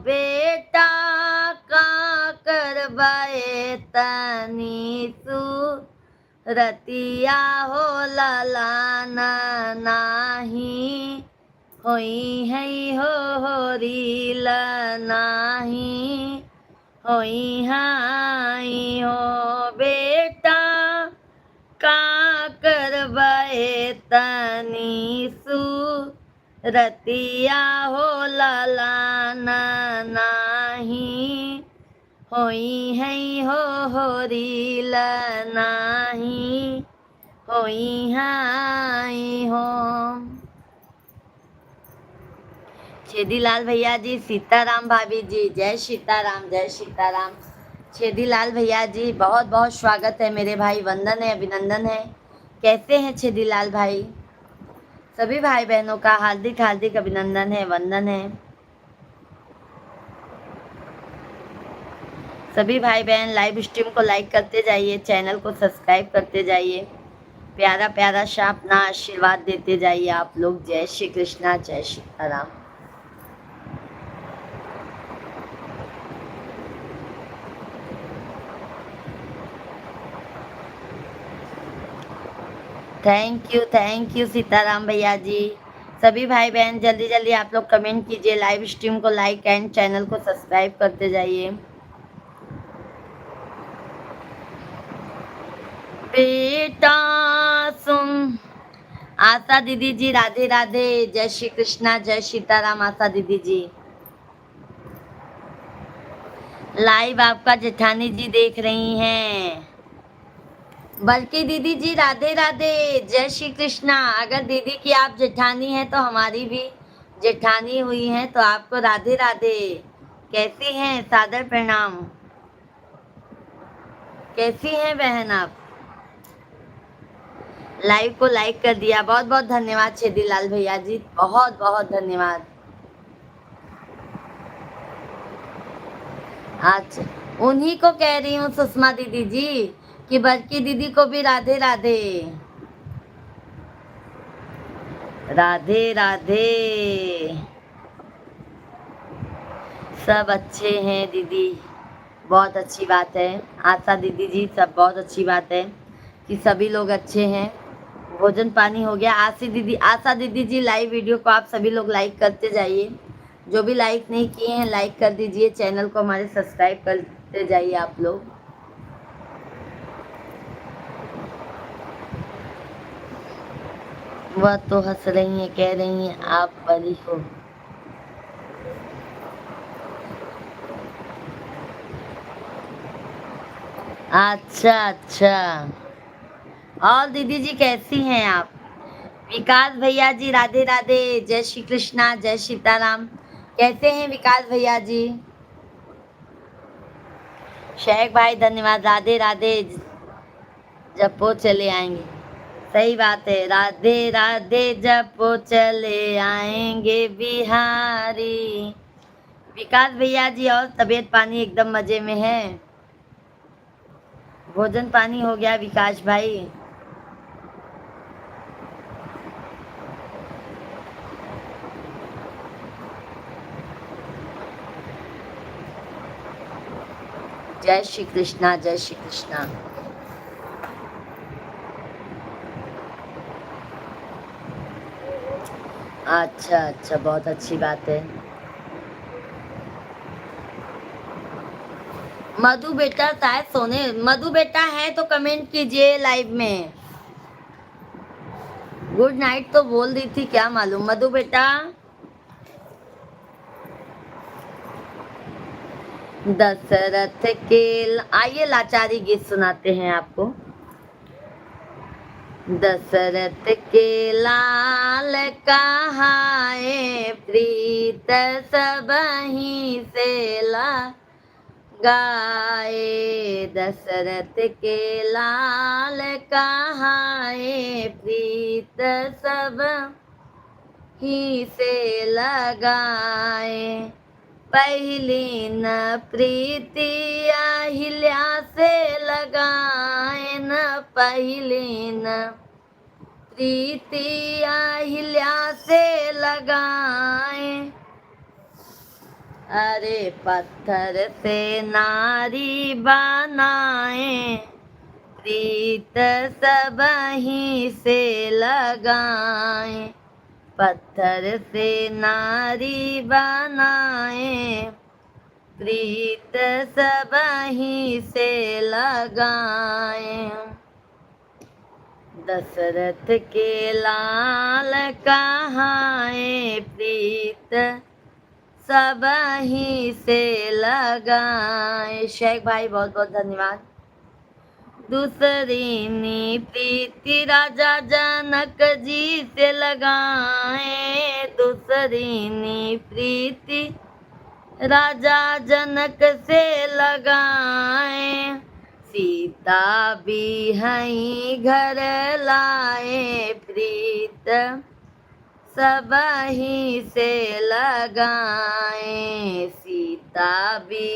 बेटा का करबाए तनी सु रतिया हो ललाना नाही होई है हो रील नाही होई हाई हो बेटा का करबाए तनी सु रतिया हो ललाना नाही होई है हो रील नाही होई हाई हो। छेदीलाल भैया जी, सीताराम भाभी जी, जय सीताराम जय सीताराम। छेदीलाल भैया जी बहुत बहुत स्वागत है मेरे भाई, वंदन है, अभिनंदन है। कैसे हैं छेदीलाल भाई? सभी भाई बहनों का हार्दिक हार्दिक अभिनंदन है, वंदन है। सभी भाई बहन लाइव स्ट्रीम को लाइक करते जाइए, चैनल को सब्सक्राइब करते जाइए, प्यारा प्यारा सा अपना आशीर्वाद देते जाइए आप लोग। जय श्री कृष्णा, जय सीताराम। थैंक यू सीताराम भैया जी। सभी भाई बहन जल्दी जल्दी आप लोग कमेंट कीजिए, लाइव स्ट्रीम को लाइक एंड चैनल को सब्सक्राइब करते जाइए। बेटा सुन, आशा दीदी जी राधे राधे, जय श्री कृष्णा जय सीताराम। आशा दीदी जी लाइव आपका जेठानी जी देख रही हैं। बल्कि दीदी जी राधे राधे, जय श्री कृष्णा। अगर दीदी की आप जेठानी हैं तो हमारी भी जेठानी हुई हैं, तो आपको राधे राधे। कैसी हैं? सादर प्रणाम। कैसी हैं बहन आप? लाइव को लाइक कर दिया, बहुत बहुत धन्यवाद छेदीलाल भैया जी, बहुत बहुत धन्यवाद। अच्छा, उन्हीं को कह रही हूँ सुषमा दीदी जी कि बल्कि दीदी को भी राधे राधे। राधे राधे। सब अच्छे हैं दीदी, बहुत अच्छी बात है। आशा दीदी जी सब बहुत अच्छी बात है कि सभी लोग अच्छे हैं। भोजन पानी हो गया? आशा दीदी जी लाइव वीडियो को आप सभी लोग लाइक करते जाइए। जो भी लाइक नहीं किए हैं लाइक कर दीजिए, चैनल को हमारे सब्सक्राइब करते जाइए आप लोग। वह तो हंस रही हैं, कह रही हैं आप बड़ी हो। अच्छा अच्छा। और दीदी जी कैसी हैं आप? विकास भैया जी राधे राधे, जय श्री कृष्णा जय सीताराम। कैसे हैं विकास भैया जी? शेख भाई धन्यवाद, राधे राधे। जपो चले आएंगे, सही बात है। राधे राधे जपो चले आएंगे बिहारी। विकास भैया जी और तबीयत पानी एकदम मजे में है? भोजन पानी हो गया विकास भाई? जय श्री कृष्णा जय श्री कृष्णा। अच्छा अच्छा, बहुत अच्छी बात है। मधु बेटा शायद सोने, मधु बेटा है तो कमेंट कीजिए लाइव में। गुड नाइट तो बोल दी थी, क्या मालूम। मधु बेटा, दशरथ के आइए लाचारी गीत सुनाते हैं आपको। दशरथ के लाल कहाए प्रीत सबहि से लगाए। दशरथ के लाल कहाए प्रीत सब ही से लगाए। पहली न प्रीति अहिल्या से लगाए, न पहली न प्रीति अहिल्या से लगाए। अरे पत्थर से नारी बनाए प्रीत सबहि से लगाए। पत्थर से नारी बनाए प्रीत सबहि से लगाए। दशरथ के लाल कहाए प्रीत सबहि से लगाए। शेख भाई बहुत बहुत धन्यवाद। दूसरी नी प्रीति राजा जनक जी से लगाए। दूसरी नी प्रीति राजा जनक से लगाए। सीता भी हई घर लाए प्रीत सबहि से लगाए। सीता भी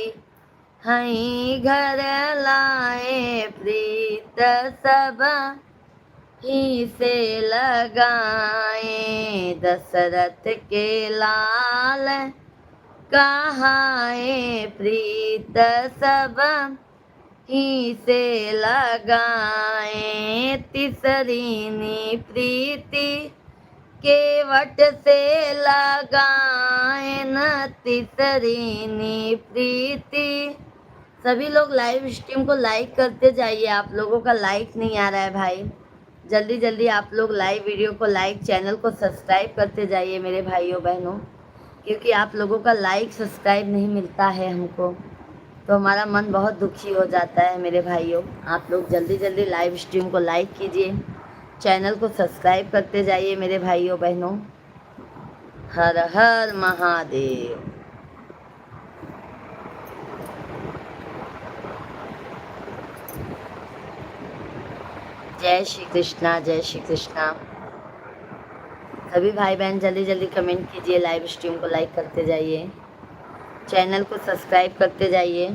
हई घर लाए प्रीत सबहि से लगाए। दशरथ के लाल कहाए प्रीत सबहि से लगाए। तीसरी नी प्रीति केवट से लगाए, न तीसरी नी प्रीति। सभी लोग लाइव स्ट्रीम को लाइक करते जाइए, आप लोगों का लाइक नहीं आ रहा है भाई। जल्दी जल्दी आप लोग लाइव वीडियो को लाइक, चैनल को सब्सक्राइब करते जाइए मेरे भाइयों बहनों, क्योंकि आप लोगों का लाइक सब्सक्राइब नहीं मिलता है हमको, तो हमारा मन बहुत दुखी हो जाता है मेरे भाइयों। आप लोग जल्दी जल्दी लाइव स्ट्रीम को लाइक कीजिए, चैनल को सब्सक्राइब करते जाइए मेरे भाइयों बहनों। हर हर महादेव। जय श्री कृष्णा, जय श्री कृष्णा। सभी भाई बहन जल्दी जल्दी कमेंट कीजिए, लाइव स्ट्रीम को लाइक करते जाइए, चैनल को सब्सक्राइब करते जाइए।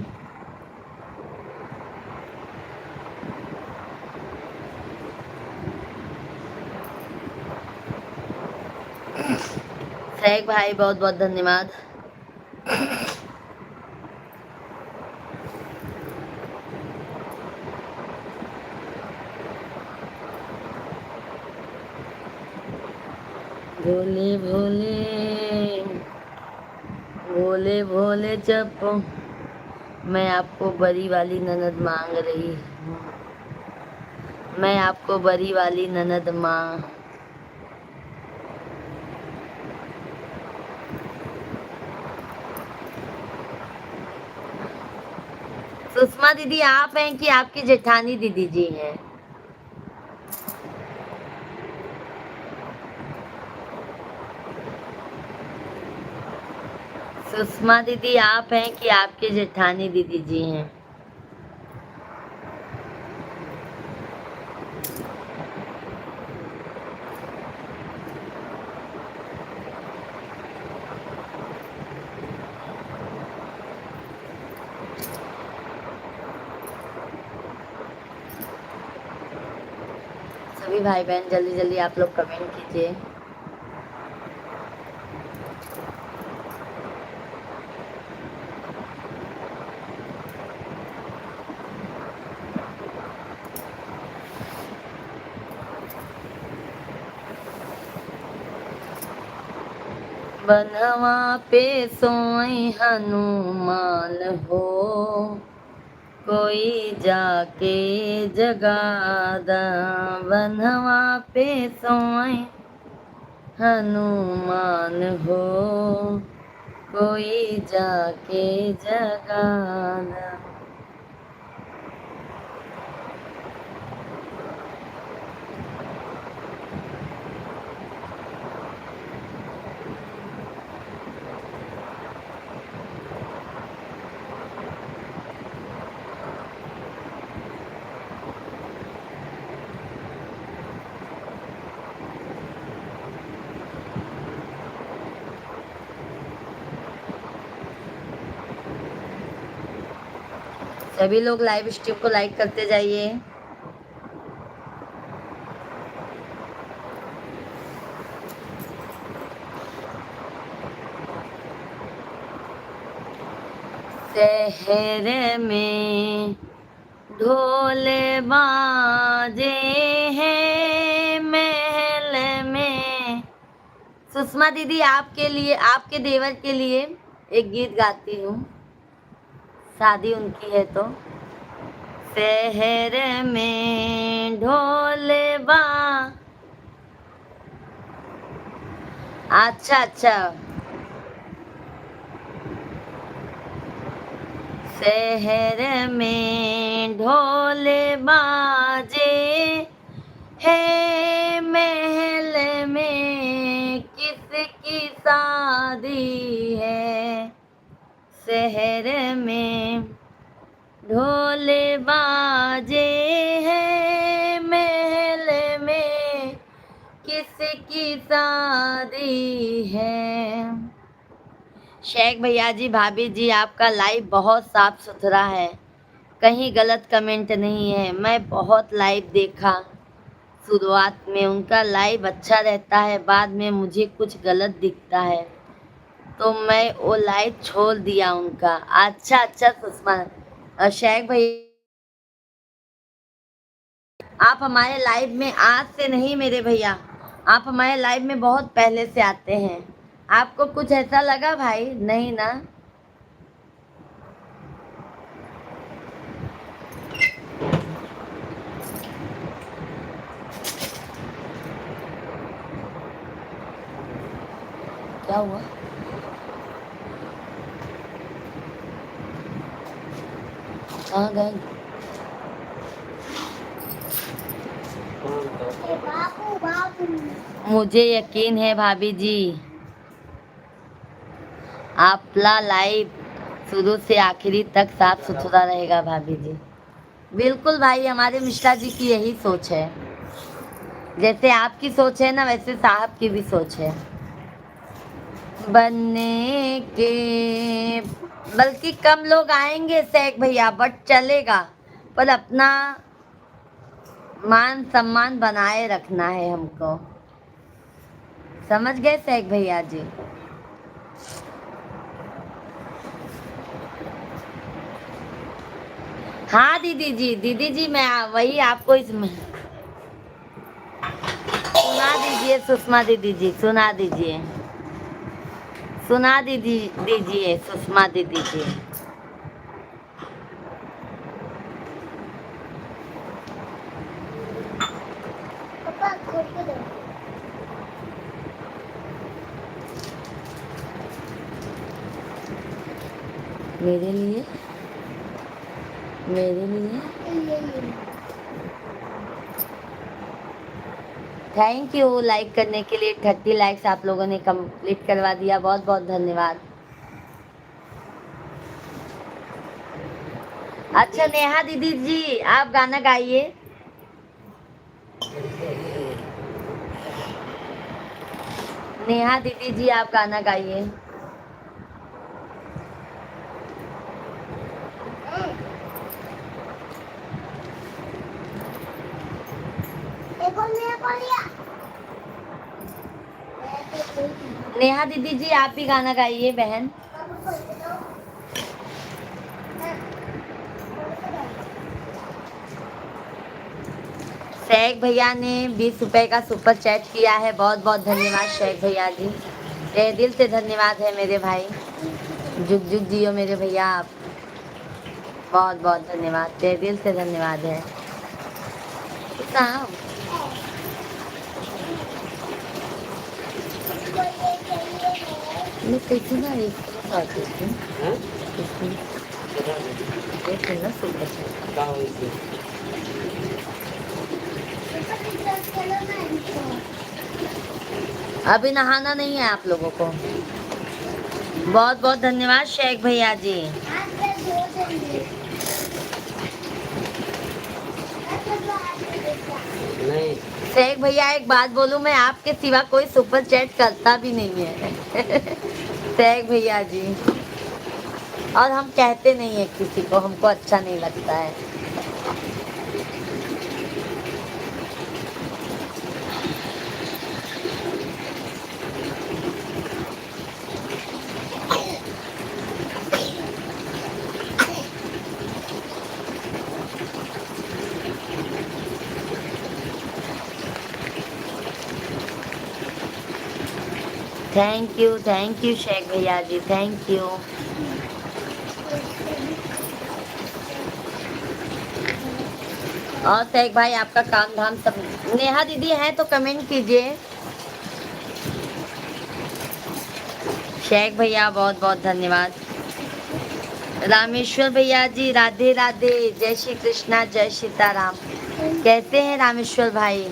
शेख भाई बहुत बहुत धन्यवाद। भोले भोले भोले भोले जप, मैं आपको बड़ी वाली ननद मांग रही हूँ, मैं आपको बड़ी वाली ननद मांग। सुषमा दीदी आप हैं कि आपकी जेठानी दीदी जी हैं? सुषमा दीदी आप हैं कि आपके जेठानी दीदी जी हैं? सभी भाई बहन जल्दी जल्दी आप लोग कमेंट कीजिए। बनवा पे सोई हनुमान हो, कोई जाके जगादा बनवा पे सोए हनुमान हो, कोई जाके जगादा। सभी लोग लाइव स्ट्रीम को लाइक करते जाइए। शहर में ढोल बाजे हैं महल में। सुषमा दीदी आपके लिए, आपके देवर के लिए एक गीत गाती हूँ, शादी उनकी है तो। शहर में ढोल बा, अच्छा अच्छा। शहर में ढोल बाजे है महल में किसकी शादी है। शहर में ढोल बाजे है महल में किसकी शादी है। शेख भैया जी, भाभी जी, आपका लाइव बहुत साफ सुथरा है, कहीं गलत कमेंट नहीं है। मैं बहुत लाइव देखा, शुरुआत में उनका लाइव अच्छा रहता है, बाद में मुझे कुछ गलत दिखता है तो मैं वो लाइव छोड़ दिया उनका। अच्छा अच्छा सुषमा, शेख भैया आप हमारे लाइव में आज से नहीं मेरे भैया, आप हमारे लाइव में बहुत पहले से आते हैं। आपको कुछ ऐसा लगा भाई? नहीं ना? क्या हुआ? कहाँ गए? बाबू बाबू मुझे यकीन है भाभी जी, आपला लाइव शुरू से आखिरी तक साफ सुथरा रहेगा भाभी जी। बिल्कुल भाई, हमारे मिश्रा जी की यही सोच है। जैसे आपकी सोच है ना, वैसे साहब की भी सोच है। बनने के बल्कि कम लोग आएंगे शेख भैया, बट चलेगा, पर अपना मान सम्मान बनाए रखना है हमको। समझ गए शेख भैया जी? हाँ दीदी जी, दीदी जी मैं वही आपको इसमें सुना दीजिए। सुषमा दीदी जी सुना दीजिए, सुना दीजिए सुषमा दीदी जी। पापा खोल के दो। मेरे लिए, मेरे लिए ये थैंक यू लाइक करने के लिए। 30 लाइक्स आप लोगों ने कंप्लीट करवा दिया, बहुत बहुत धन्यवाद। अच्छा नेहा दीदी जी, आप गाना गाइए। नेहा दीदी जी आप गाना गाइए। एक और मेरा कॉल लिया। नेहा दीदी जी आप भी गाना गाइए बहन। पापा खोल के दो। हाँ, खोल के दो। शेख भैया ने 20 रुपए का सुपर चैट किया है, बहुत बहुत धन्यवाद शेख भैया जी, तहे दिल से धन्यवाद है मेरे भाई। जुग जुग जियो मेरे भैया आप। बहुत बहुत धन्यवाद, तेरे दिल से धन्यवाद है। कहाँ हो? इसको ये चाहिए है। मैं कैसे ना एक आती थी इसमें एक है ना सुपर सुपर रिचार्ज करो ना इनको। अभी नहाना नहीं है आप लोगों को। बहुत बहुत धन्यवाद शेख भैया जी। हाथ पे धो देंगे। नहीं शेख भैया एक बात बोलूं, मैं आपके सिवा कोई सुपर चैट करता भी नहीं है। शेख भैया जी, और हम कहते नहीं है किसी को, हमको अच्छा नहीं लगता है। थैंक यू शेख भैया जी, थैंक यू। और शेख भाई आपका काम धाम सब। नेहा दीदी है तो कमेंट कीजिए। शेख भैया बहुत बहुत धन्यवाद। रामेश्वर भैया जी राधे राधे, जय श्री कृष्णा, जय सीताराम। कैसे हैं रामेश्वर भाई?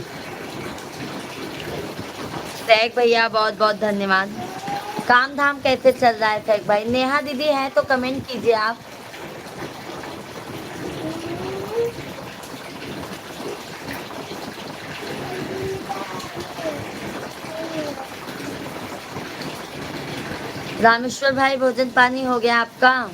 शेख भैया बहुत बहुत धन्यवाद। काम धाम कैसे चल रहा है शेख भाई? नेहा दीदी है तो कमेंट कीजिए आप। रामेश्वर भाई भोजन पानी हो गया आपका?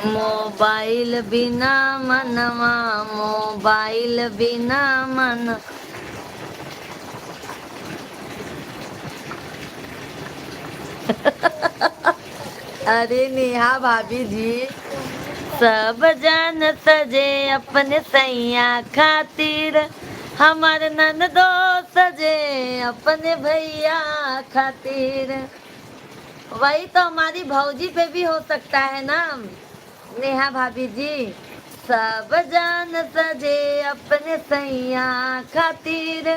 मोबाइल बिना मनवा, मोबाइल बिना मन। अरे नेहा भाभी जी, सब जन सजे अपने सैया खातिर, हमारे ननदो सजे अपने भैया खातिर। वही तो हमारी भौजी पे भी हो सकता है ना नेहा भाभी जी। सब जन सजे अपने सैया खातिर,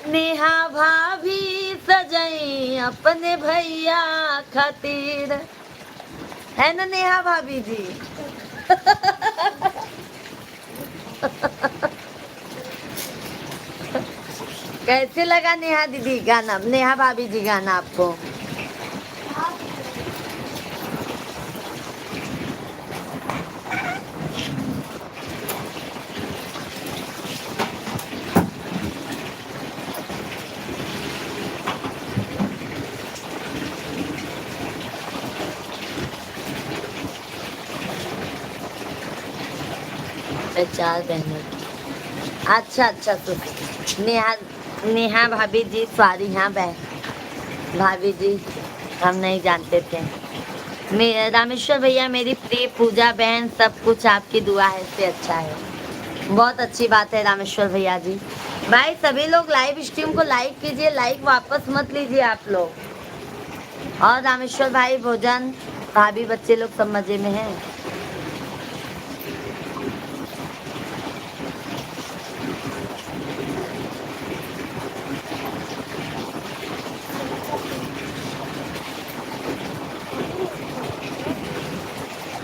नेहा भाभी सजई अपने भैया खातिर। है ना नेहा भाभी जी? कैसे लगा नेहा दीदी गाना, नेहा भाभी जी गाना आपको? चार बहनों। अच्छा अच्छा, तो नेहा नेहा भाभी जी सॉरी। हाँ भाभी जी, हम नहीं जानते थे। रामेश्वर भैया मेरी प्रिय पूजा बहन, सब कुछ आपकी दुआ है से अच्छा है। बहुत अच्छी बात है रामेश्वर भैया जी। भाई सभी लोग लाइव स्ट्रीम को लाइक कीजिए, लाइक वापस मत लीजिए आप लोग। और रामेश्वर भाई भोजन, भाभी बच्चे लोग सब मजे में हैं।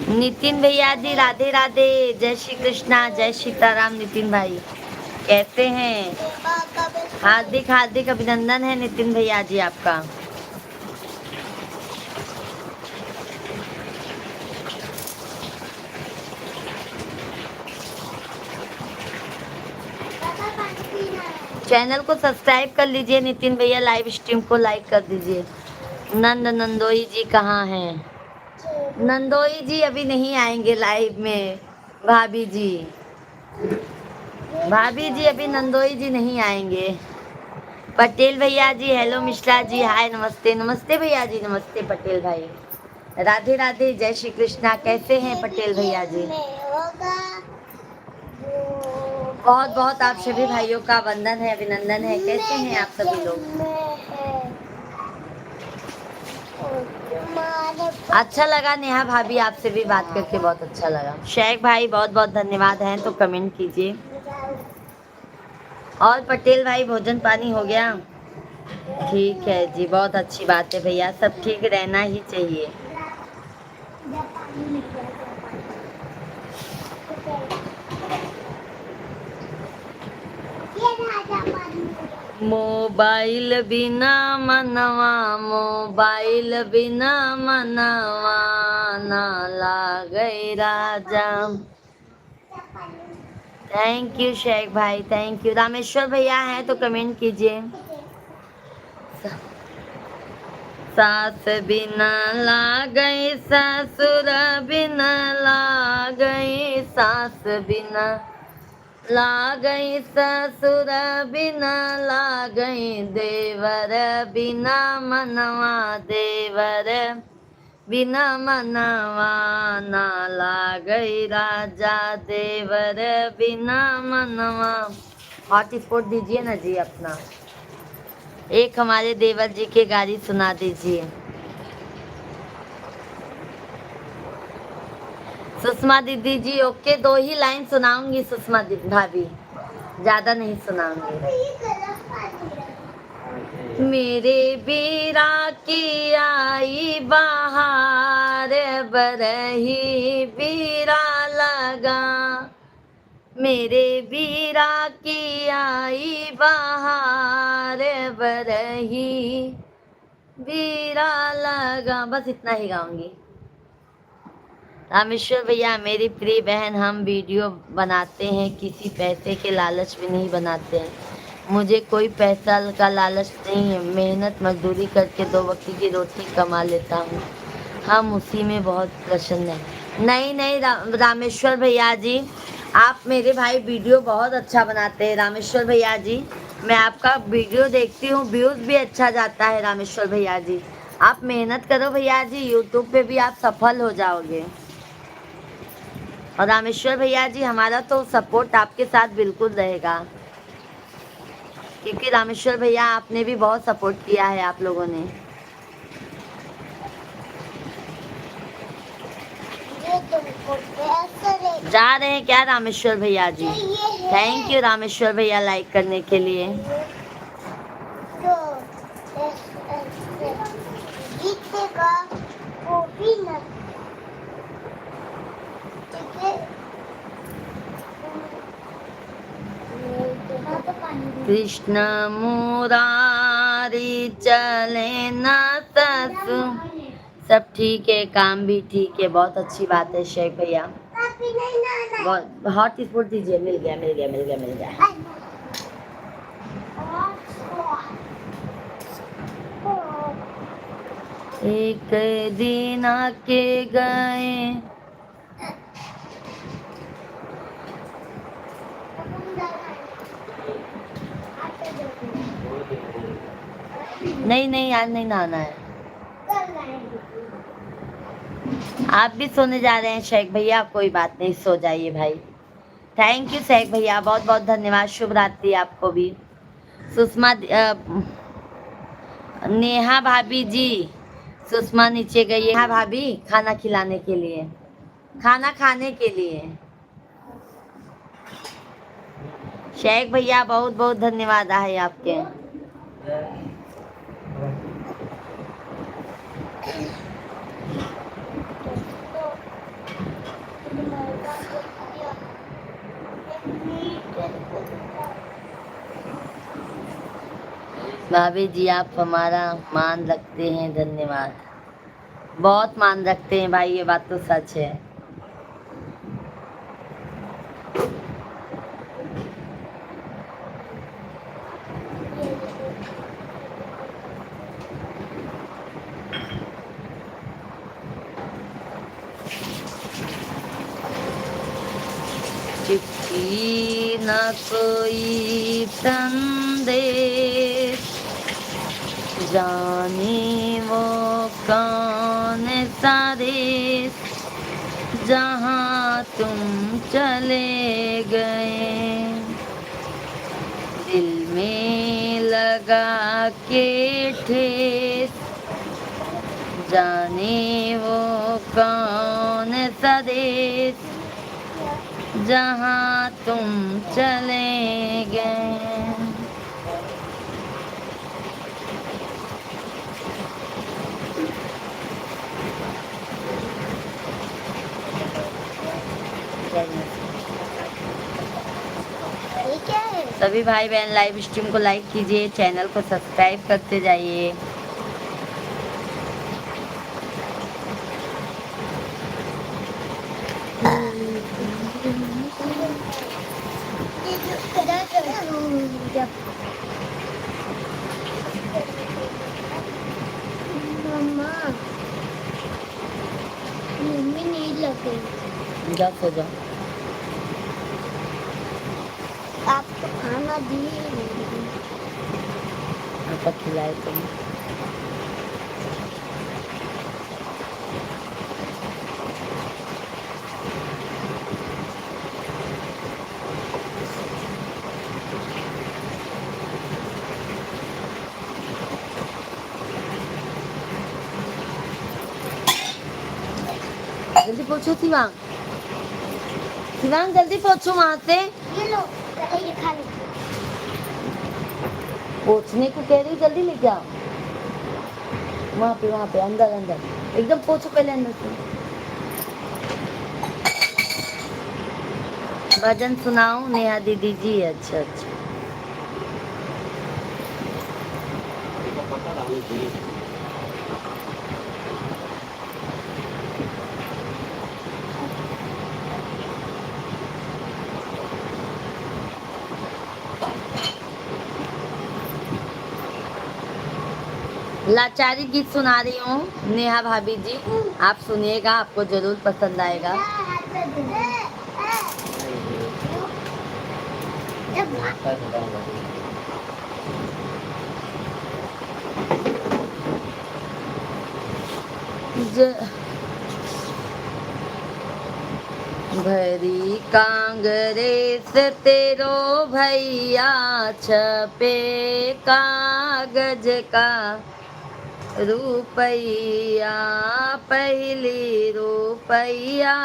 नितिन भैया जी राधे राधे, जय श्री कृष्णा, जय सीताराम। नितिन भाई कैसे हैं? हार्दिक हार्दिक अभिनंदन है नितिन भैया जी आपका। चैनल को सब्सक्राइब कर लीजिए नितिन भैया, लाइव स्ट्रीम को लाइक कर दीजिए। नंदोई जी कहाँ हैं? नंदोई जी अभी नहीं आएंगे लाइव में। भाभी जी अभी नंदोई जी नहीं आएंगे। पटेल भैया जी हेलो, मिश्रा जी हाय, नमस्ते नमस्ते भैया जी, नमस्ते पटेल भाई। राधे राधे, जय श्री कृष्णा। कैसे हैं पटेल भैया जी? बहुत बहुत आप सभी भाइयों का वंदन है, अभिनंदन है। कैसे हैं आप सभी लोग? अच्छा लगा नेहा भाभी, आपसे भी बात करके बहुत अच्छा लगा। शेख भाई बहुत बहुत धन्यवाद हैं, तो कमेंट कीजिए। और पटेल भाई भोजन पानी हो गया? ठीक है जी, बहुत अच्छी बात है भैया, सब ठीक रहना ही चाहिए। मोबाइल बिना मनवा, मोबाइल बिना मनवा ना लागे राजा। थैंक यू शेख भाई, थैंक यू। रामेश्वर भैया हैं तो कमेंट कीजिए। सास बिना लागई ससुर बिना लागई, सास बिना लागई ससुर बिना लागई, देवर बिना मनवा, देवर बिना मनवा ना लागई राजा, देवर बिना मनवा। हॉटस्पॉट दीजिए ना जी अपना, एक हमारे देवर जी के गाली सुना दीजिए। सुषमा दीदी जी ओके, 2 ही लाइन सुनाऊंगी सुषमा दीदी भाभी, ज्यादा नहीं सुनाऊंगी। मेरे बीरा की आई बहार, बरही बीरा लगा, मेरे बीरा की आई बहार, बरही बीरा लगा। बस इतना ही गाऊंगी। रामेश्वर भैया मेरी प्रिय बहन, हम वीडियो बनाते हैं, किसी पैसे के लालच में नहीं बनाते हैं। मुझे कोई पैसा का लालच नहीं है, मेहनत मजदूरी करके 2 वक्त की रोटी कमा लेता हूँ, हम उसी में बहुत प्रसन्न हैं। नहीं नहीं रामेश्वर भैया जी, आप मेरे भाई वीडियो बहुत अच्छा बनाते हैं। रामेश्वर भैया जी, मैं आपका वीडियो देखती हूँ, व्यूज़ भी अच्छा जाता है। रामेश्वर भैया जी आप मेहनत करो भैया जी, यूट्यूब पे भी आप सफल हो जाओगे। और रामेश्वर भैया जी हमारा तो सपोर्ट आपके साथ बिल्कुल रहेगा, क्योंकि रामेश्वर भैया आपने भी बहुत सपोर्ट किया है आप लोगों ने। जा रहे हैं क्या रामेश्वर भैया जी? थैंक यू रामेश्वर भैया लाइक करने के लिए। कृष्ण मुरारी चले न ससु। सब ठीक है, काम भी ठीक है, बहुत अच्छी बात है शेख भैया। बहुत हॉट स्पॉट दीजिए, मिल गया मिल गया मिल गया मिल गया। एक दिन आके गए, नहीं नहीं आज नहीं नहाना है। आप भी सोने जा रहे हैं शेख भैया? कोई बात नहीं, सो जाइए भाई। थैंक यू शेख भैया, बहुत बहुत धन्यवाद। शुभ रात्रि आपको भी। सुषमा नेहा भाभी जी, सुषमा नीचे गई। नेहा भाभी खाना खिलाने के लिए, खाना खाने के लिए। शेख भैया बहुत बहुत धन्यवाद है आपके। भाभी जी आप हमारा मान रखते हैं, धन्यवाद। बहुत मान रखते हैं भाई, ये बात तो सच है। चिट्ठी न कोई संदेश, जाने वो कौन सा देश, जहाँ तुम चले गए। में लगा के ठेस, जाने वो कौन सा देश जहाँ तुम चले गए। ये क्या है? सभी भाई बहन लाइव स्ट्रीम को लाइक कीजिए, चैनल को सब्सक्राइब करते जाइए। मम्मा, मम्मी नहीं लगे। जा सो जाओ। आप तो खाना दिए नहीं। आपका खिलाए तुम। जल्दी पहुंचो शिवांग, शिवांग जल्दी पहुंचो वहां से। ये लो, ये खा लो। पहुंचने को कह रही हूँ, जल्दी लेके आओ। वहाँ पे अंदर अंदर एकदम पहुंचो पहले अंदर से। भजन सुनाओ नेहा दीदी जी। अच्छा अच्छा। लाचारी गीत सुना रही हूँ नेहा भाभी जी, आप सुनिएगा, आपको जरूर पसंद आएगा। भरी कांग्रेस तेरो भैया, छपे कागज का रुपैया, पहली रुपैया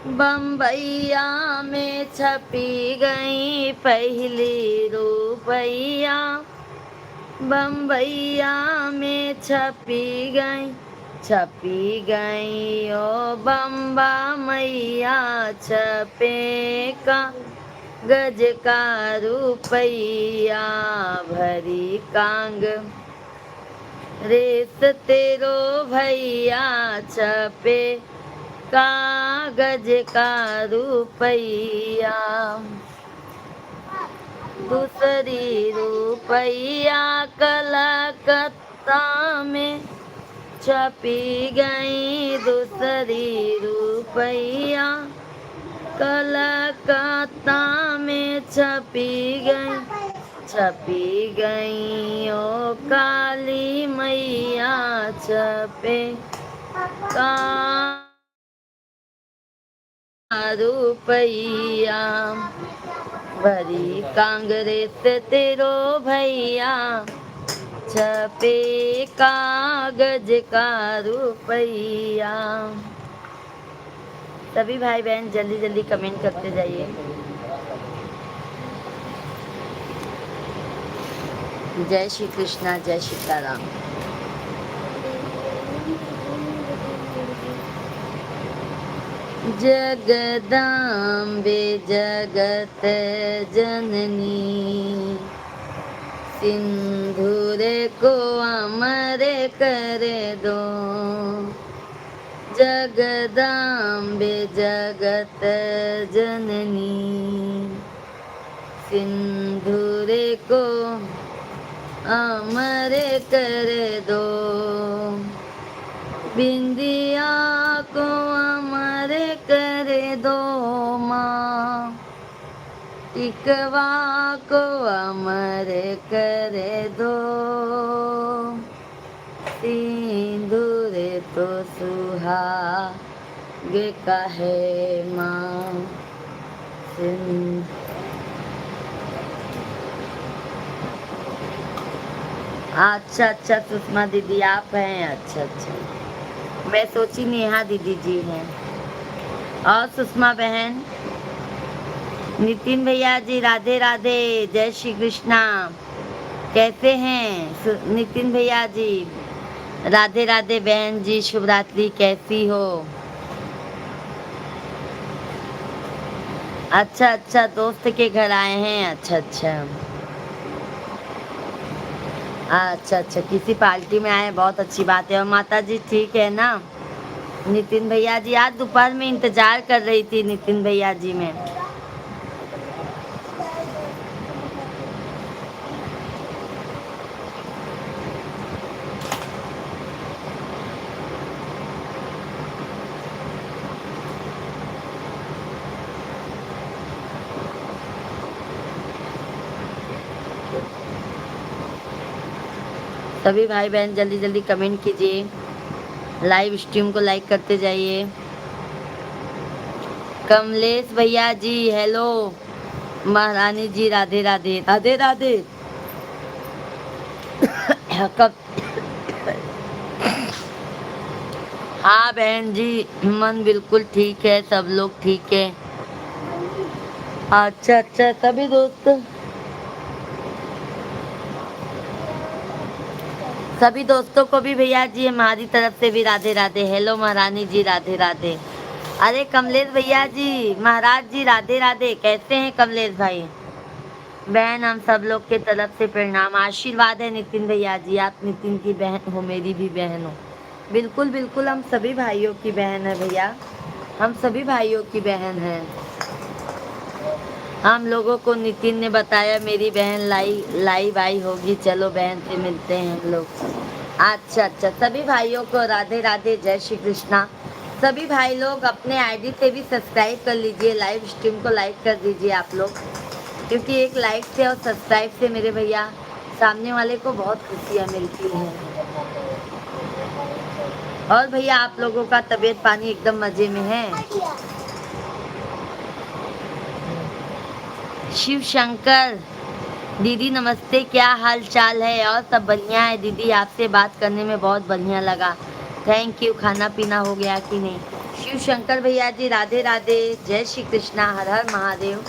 बम्बैया में छपी गई, पहली रुपैया बम्बैया में छपी गई ओ बम्बा मैया, छपे का गज का रुपैया। भरी कांग रेस तेरो भैया, छपे कागज का रुपैया, दूसरी रुपैया कलकत्ता में छपी गई, दूसरी रुपैया कलकत्ता में छपी गई ओ काली मैया, छपे का रुपैया। भरी कांग्रेस तेरो भैया, छपे कागज का रुपैया। सभी भाई बहन जल्दी जल्दी कमेंट करते जाइए। जय श्री कृष्णा, जय सीताराम। जगदाम्बे जगत जननी, सिंदूर को अमर कर दो। जगदाम्बे जगत जननी, सिंदूर को अमर कर दो। बिंदिया को अमर कर दो माँ, टिकवा को अमर कर दो। सिंदूर तो सुहाग का है माँ, अच्छा अच्छा, सुषमा दीदी आप हैं, अच्छा अच्छा। मैं सोची नेहा दीदी जी हैं। और सुषमा बहन। नितिन भैया जी राधे राधे, जय श्री कृष्णा। कैसे हैं नितिन भैया जी? राधे राधे बहन जी, शुभ रात्रि, कैसी हो? अच्छा अच्छा, दोस्त के घर आए हैं, अच्छा अच्छा। अच्छा अच्छा, किसी पार्टी में आए, बहुत अच्छी बात है। और माता जी ठीक है ना? नितिन भैया जी आज दोपहर में इंतजार कर रही थी नितिन भैया जी में। सभी भाई बहन जल्दी जल्दी कमेंट कीजिए, लाइव स्ट्रीम को लाइक करते जाइए। कमलेश भैया जी हेलो। महारानी जी राधे राधे, राधे राधे। कब? हाँ बहन जी, मन बिल्कुल ठीक है, सब लोग ठीक है। अच्छा अच्छा, सभी दोस्त, सभी दोस्तों को भी भैया जी हमारी तरफ से भी राधे राधे। हेलो महारानी जी राधे राधे। अरे कमलेश भैया जी, महाराज जी राधे राधे, कैसे हैं कमलेश भाई? बहन हम सब लोग के तरफ से प्रणाम, आशीर्वाद है नितिन भैया जी। आप नितिन की बहन हो, मेरी भी बहन हो। बिल्कुल बिल्कुल, हम सभी भाइयों की बहन है भैया, हम सभी भाइयों की बहन है। हम लोगों को नितिन ने बताया मेरी बहन लाइव आई होगी, चलो बहन से मिलते हैं हम लोग। अच्छा अच्छा, सभी भाइयों को राधे राधे, जय श्री कृष्णा। सभी भाई लोग अपने आईडी से भी सब्सक्राइब कर लीजिए, लाइव स्ट्रीम को लाइक कर दीजिए आप लोग, क्योंकि एक लाइक से और सब्सक्राइब से मेरे भैया सामने वाले को बहुत खुशियाँ मिलती हैं। और भैया आप लोगों का तबीयत पानी एकदम मजे में है? शिव शंकर दीदी नमस्ते, क्या हाल चाल है? और सब बढ़िया है दीदी, आपसे बात करने में बहुत बढ़िया लगा, थैंक यू। खाना पीना हो गया कि नहीं? शिव शंकर भैया जी राधे राधे, जय श्री कृष्णा, हर हर महादेव।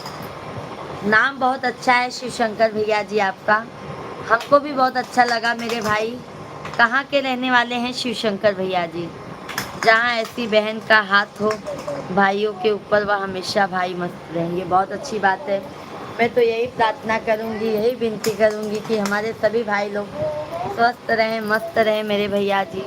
नाम बहुत अच्छा है शिव शंकर भैया जी आपका, हमको भी बहुत अच्छा लगा मेरे भाई। कहाँ के रहने वाले हैं शिव शंकर भैया जी? जहाँ ऐसी बहन का हाथ हो भाइयों के ऊपर, वह हमेशा भाई मस्त रहेंगे, बहुत अच्छी बात है। मैं तो यही प्रार्थना करूँगी, यही विनती करूँगी कि हमारे सभी भाई लोग स्वस्थ रहें, मस्त रहें मेरे भैया जी।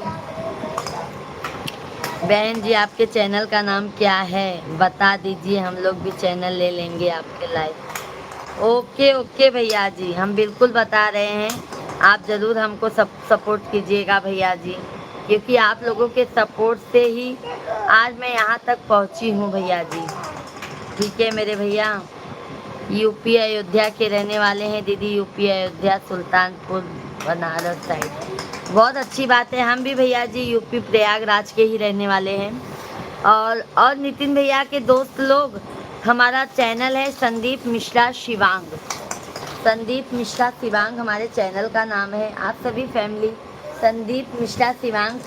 बहन जी आपके चैनल का नाम क्या है बता दीजिए, हम लोग भी चैनल ले लेंगे आपके लाइव। ओके ओके भैया जी, हम बिल्कुल बता रहे हैं, आप ज़रूर हमको सपोर्ट कीजिएगा भैया जी, क्योंकि आप लोगों के सपोर्ट से ही आज मैं यहाँ तक पहुँची हूँ भैया जी। ठीक है मेरे भैया। यूपी अयोध्या के रहने वाले हैं दीदी, यूपी अयोध्या सुल्तानपुर बनारस साइड, बहुत अच्छी बात है। हम भी भैया जी यूपी प्रयागराज के ही रहने वाले हैं। और नितिन भैया के दोस्त लोग, हमारा चैनल है संदीप मिश्रा शिवांग, संदीप मिश्रा शिवांग हमारे चैनल का नाम है। आप सभी फैमिली संदीप मिश्रा शिवांग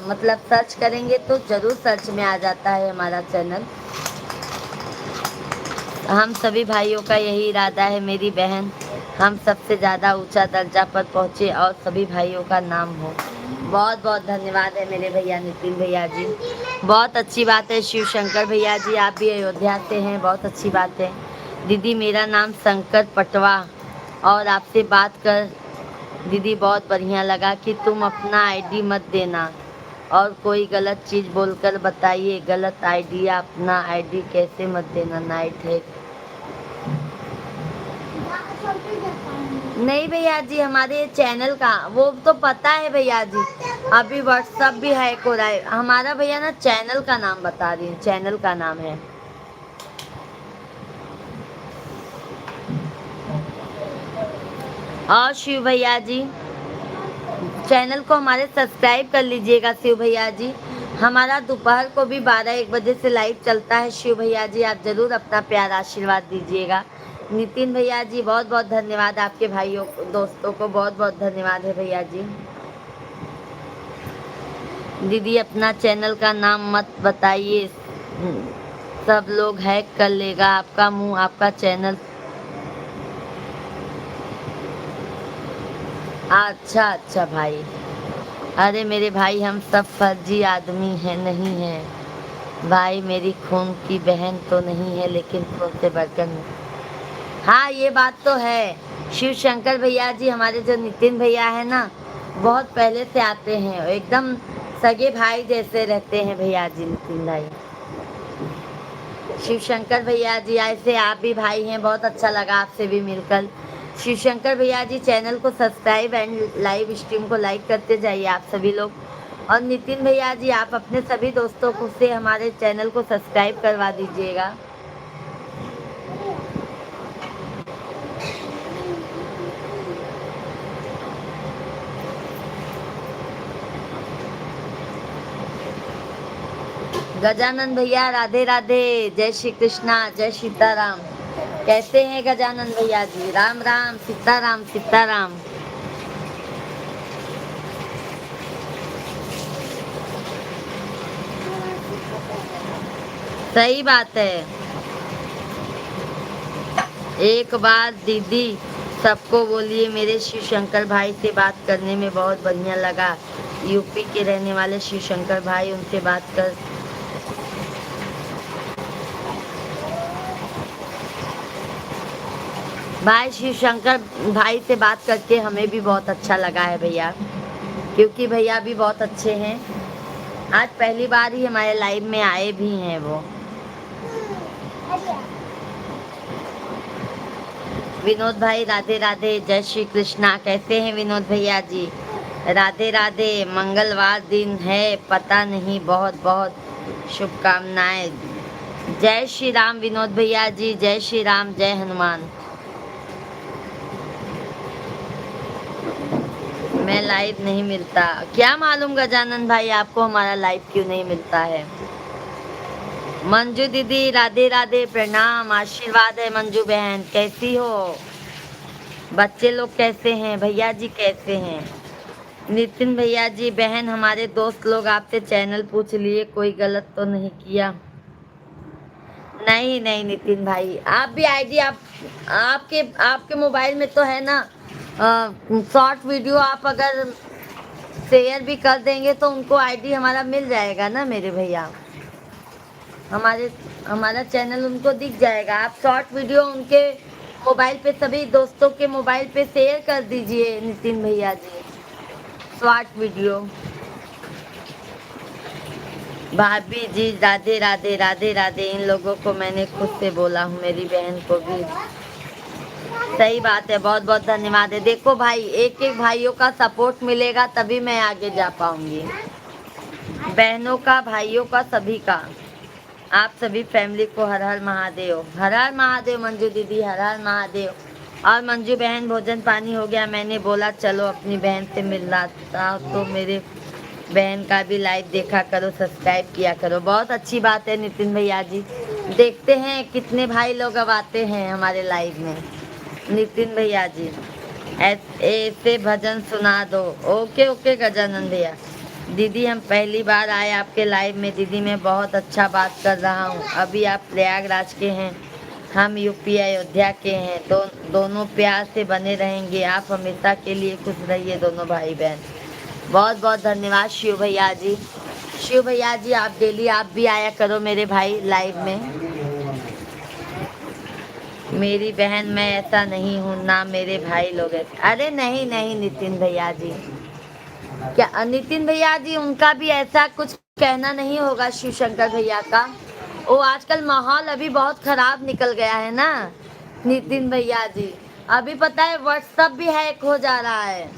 मतलब सर्च करेंगे तो ज़रूर सर्च में आ जाता है हमारा चैनल। हम सभी भाइयों का यही इरादा है मेरी बहन हम सबसे ज़्यादा ऊंचा दर्जा पर पहुँचे और सभी भाइयों का नाम हो। बहुत बहुत धन्यवाद है मेरे भैया नितिन भैया जी, बहुत अच्छी बात है। शिव शंकर भैया जी आप भी अयोध्या से हैं, बहुत अच्छी बात है। दीदी मेरा नाम शंकर पटवा, और आपसे बात कर दीदी बहुत बढ़िया लगा कि तुम अपना आईडी मत देना और कोई गलत चीज़ बोलकर बताइए, गलत आइडिया, अपना आईडी कैसे मत देना। नाइट है नहीं भैया जी, हमारे चैनल का वो तो पता है भैया जी, अभी व्हाट्सअप भी हैक हो रहा है हमारा भैया ना, चैनल का नाम बता रही हूँ, चैनल का नाम है। और शिव भैया जी चैनल को हमारे सब्सक्राइब कर लीजिएगा शिव भैया जी। हमारा दोपहर को भी 12-1 बजे से लाइव चलता है शिव भैया जी, आप ज़रूर अपना प्यार आशीर्वाद दीजिएगा। नितिन भैया जी बहुत बहुत धन्यवाद, आपके भाइयों दोस्तों को बहुत बहुत धन्यवाद है भैया जी। दीदी अपना चैनल का नाम मत बताइए, सब लोग हैक कर लेगा आपका मुंह, आपका चैनल। अच्छा अच्छा भाई, अरे मेरे भाई हम सब फर्जी आदमी हैं, नहीं हैं भाई, मेरी खून की बहन तो नहीं है लेकिन खून से बढ़कर नहीं। हाँ ये बात तो है। शिव शंकर भैया जी हमारे जो नितिन भैया है ना, बहुत पहले से आते हैं, एकदम सगे भाई जैसे रहते हैं भैया जी नितिन भाई। शिव शंकर भैया जी ऐसे आप भी भाई हैं, बहुत अच्छा लगा आपसे भी मिलकर। शिव शंकर भैया जी चैनल को सब्सक्राइब एंड लाइव स्ट्रीम को लाइक करते जाइए आप सभी लोग। और नितिन भैया जी आप अपने सभी दोस्तों को से हमारे चैनल को सब्सक्राइब करवा दीजिएगा। गजानन भैया राधे राधे, जय श्री कृष्णा, जय सीताराम। कैसे हैं गजानन भैया जी? राम राम, सीताराम सीताराम। सही बात है। एक बार दीदी सबको बोलिए मेरे शिव शंकर भाई से बात करने में बहुत बढ़िया लगा। यूपी के रहने वाले शिव शंकर भाई, उनसे बात कर। भाई शिव शंकर भाई से बात करके हमें भी बहुत अच्छा लगा है भैया, क्योंकि भैया भी बहुत अच्छे हैं। आज पहली बार ही हमारे लाइव में आए भी हैं वो। विनोद भाई राधे राधे, जय श्री कृष्णा। कैसे हैं विनोद भैया जी? राधे राधे। मंगलवार दिन है, पता नहीं, बहुत बहुत शुभकामनाएं। जय श्री राम विनोद भैया जी, जय श्री राम, जय हनुमान। मैं लाइव नहीं मिलता, क्या मालूम गजानन भाई आपको हमारा लाइव क्यों नहीं मिलता है। मंजू दीदी राधे राधे, प्रणाम, आशीर्वाद है मंजू बहन। कैसी हो? बच्चे लोग कैसे हैं? भैया जी कैसे हैं? नितिन भैया जी बहन हमारे दोस्त लोग आपसे चैनल पूछ लिए, कोई गलत तो नहीं किया? नहीं नहीं नितिन भाई, आप भी आईडी आपके आपके मोबाइल में तो है ना, शॉर्ट वीडियो आप अगर शेयर भी कर देंगे तो उनको आईडी हमारा मिल जाएगा ना मेरे भैया। हमारा चैनल उनको दिख जाएगा। आप शॉर्ट वीडियो उनके मोबाइल पे, सभी दोस्तों के मोबाइल पे शेयर कर दीजिए नितिन भैया जी, शॉर्ट वीडियो। भाभी जी राधे राधे राधे राधे, इन लोगों को मैंने खुद से बोला हूँ, मेरी बहन को भी। सही बात है, बहुत बहुत धन्यवाद है। देखो भाई, एक एक भाइयों का सपोर्ट मिलेगा तभी मैं आगे जा पाऊंगी, बहनों का, भाइयों का, सभी का। आप सभी फैमिली को हर हर महादेव, हर हर महादेव। मंजू दीदी हर हर महादेव। और मंजू बहन भोजन पानी हो गया? मैंने बोला चलो अपनी बहन से मिलना था, तो मेरे बहन का भी लाइव देखा करो, सब्सक्राइब किया करो। बहुत अच्छी बात है नितिन भैया जी। देखते हैं कितने भाई लोग अब आते हैं हमारे लाइव में। नितिन भैया जी ऐसे भजन सुना दो। ओके ओके गजानन भैया। दीदी हम पहली बार आए आपके लाइव में। दीदी मैं बहुत अच्छा बात कर रहा हूँ। अभी आप प्रयागराज के हैं, हम यूपी अयोध्या के हैं। दोनों प्यार से बने रहेंगे। आप हमेशा के लिए खुश रहिए दोनों भाई बहन। बहुत बहुत धन्यवाद शिव भैया जी। शिव भैया जी आप डेली आप भी आया करो मेरे भाई लाइव में। मेरी बहन मैं ऐसा नहीं हूँ ना, मेरे भाई लोग ऐसे। अरे नहीं नहीं नितिन भैया जी, क्या नितिन भैया जी उनका भी ऐसा कुछ कहना नहीं होगा शिव शंकर भैया का। वो आजकल माहौल अभी बहुत खराब निकल गया है ना नितिन भैया जी। अभी पता है व्हाट्सएप भी हैक हो जा रहा है,